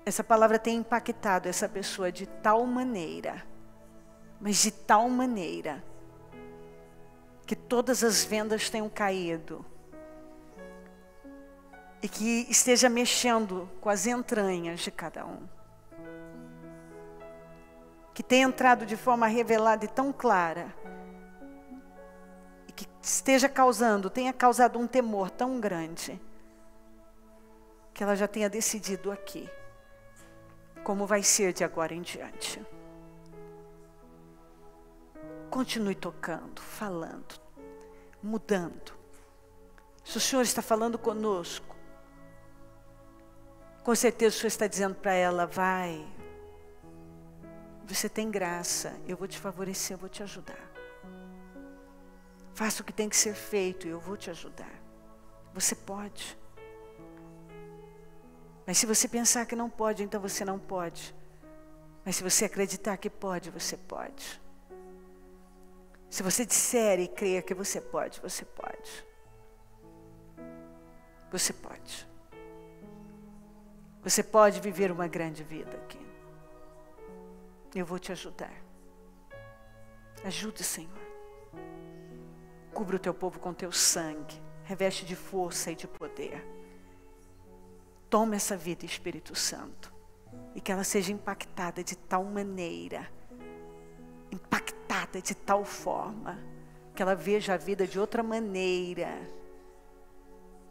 essa palavra tenha impactado essa pessoa de tal maneira, mas de tal maneira, que todas as vendas tenham caído e que esteja mexendo com as entranhas de cada um. Que tenha entrado de forma revelada e tão clara, que tenha causado um temor tão grande, que ela já tenha decidido aqui, como vai ser de agora em diante. Continue tocando, falando, mudando. Se o Senhor está falando conosco, Com certeza o Senhor está dizendo para ela, vai, você tem graça, eu vou te favorecer, eu vou te ajudar. Faça o que tem que ser feito e eu vou te ajudar. Você pode. Mas se você pensar que não pode, então você não pode. Mas se você acreditar que pode, você pode. Se você disser e crer que você pode, você pode. Você pode. Você pode viver uma grande vida aqui. Eu vou te ajudar. Ajude, Senhor. Cubra o teu povo com teu sangue. Reveste de força e de poder. Toma essa vida, Espírito Santo. E que ela seja impactada de tal maneira. Impactada de tal forma. Que ela veja a vida de outra maneira.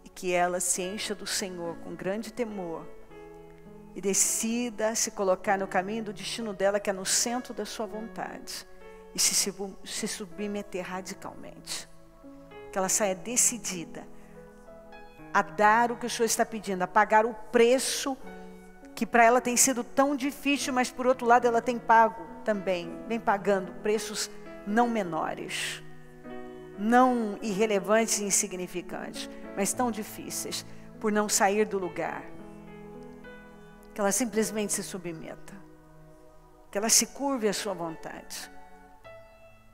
E que ela se encha do Senhor com grande temor. E decida se colocar no caminho do destino dela, que é no centro da sua vontade. E se submeter radicalmente. Que ela saia decidida a dar o que o Senhor está pedindo, a pagar o preço que para ela tem sido tão difícil, mas por outro lado ela tem pago também, vem pagando preços não menores, não irrelevantes e insignificantes, mas tão difíceis, por não sair do lugar. Que ela simplesmente se submeta. Que ela se curve à sua vontade.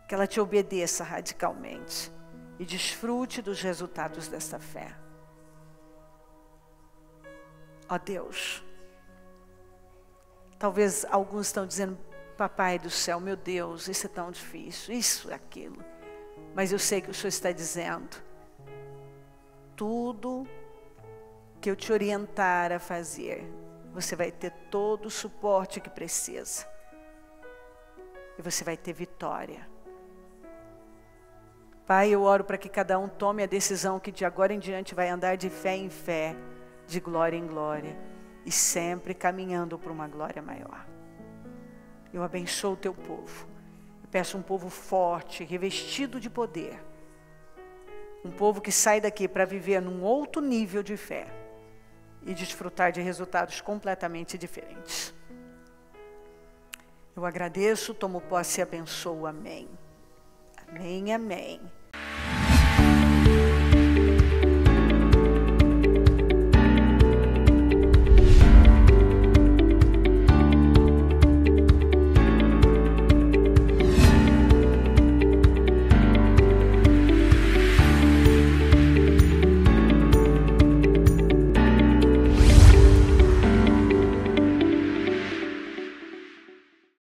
Que ela te obedeça radicalmente. E desfrute dos resultados dessa fé. Ó Deus. Talvez alguns estão dizendo, papai do céu, meu Deus, isso é tão difícil, isso, aquilo. Mas eu sei que o Senhor está dizendo, tudo que eu te orientar a fazer, você vai ter todo o suporte que precisa. E você vai ter vitória. Pai, eu oro para que cada um tome a decisão que de agora em diante vai andar de fé em fé, de glória em glória, e sempre caminhando para uma glória maior. Eu abençoo o teu povo. Eu peço um povo forte, revestido de poder. Um povo que sai daqui para viver num outro nível de fé. E desfrutar de resultados completamente diferentes. Eu agradeço, tomo posse e abençoo. Amém. Amém, amém.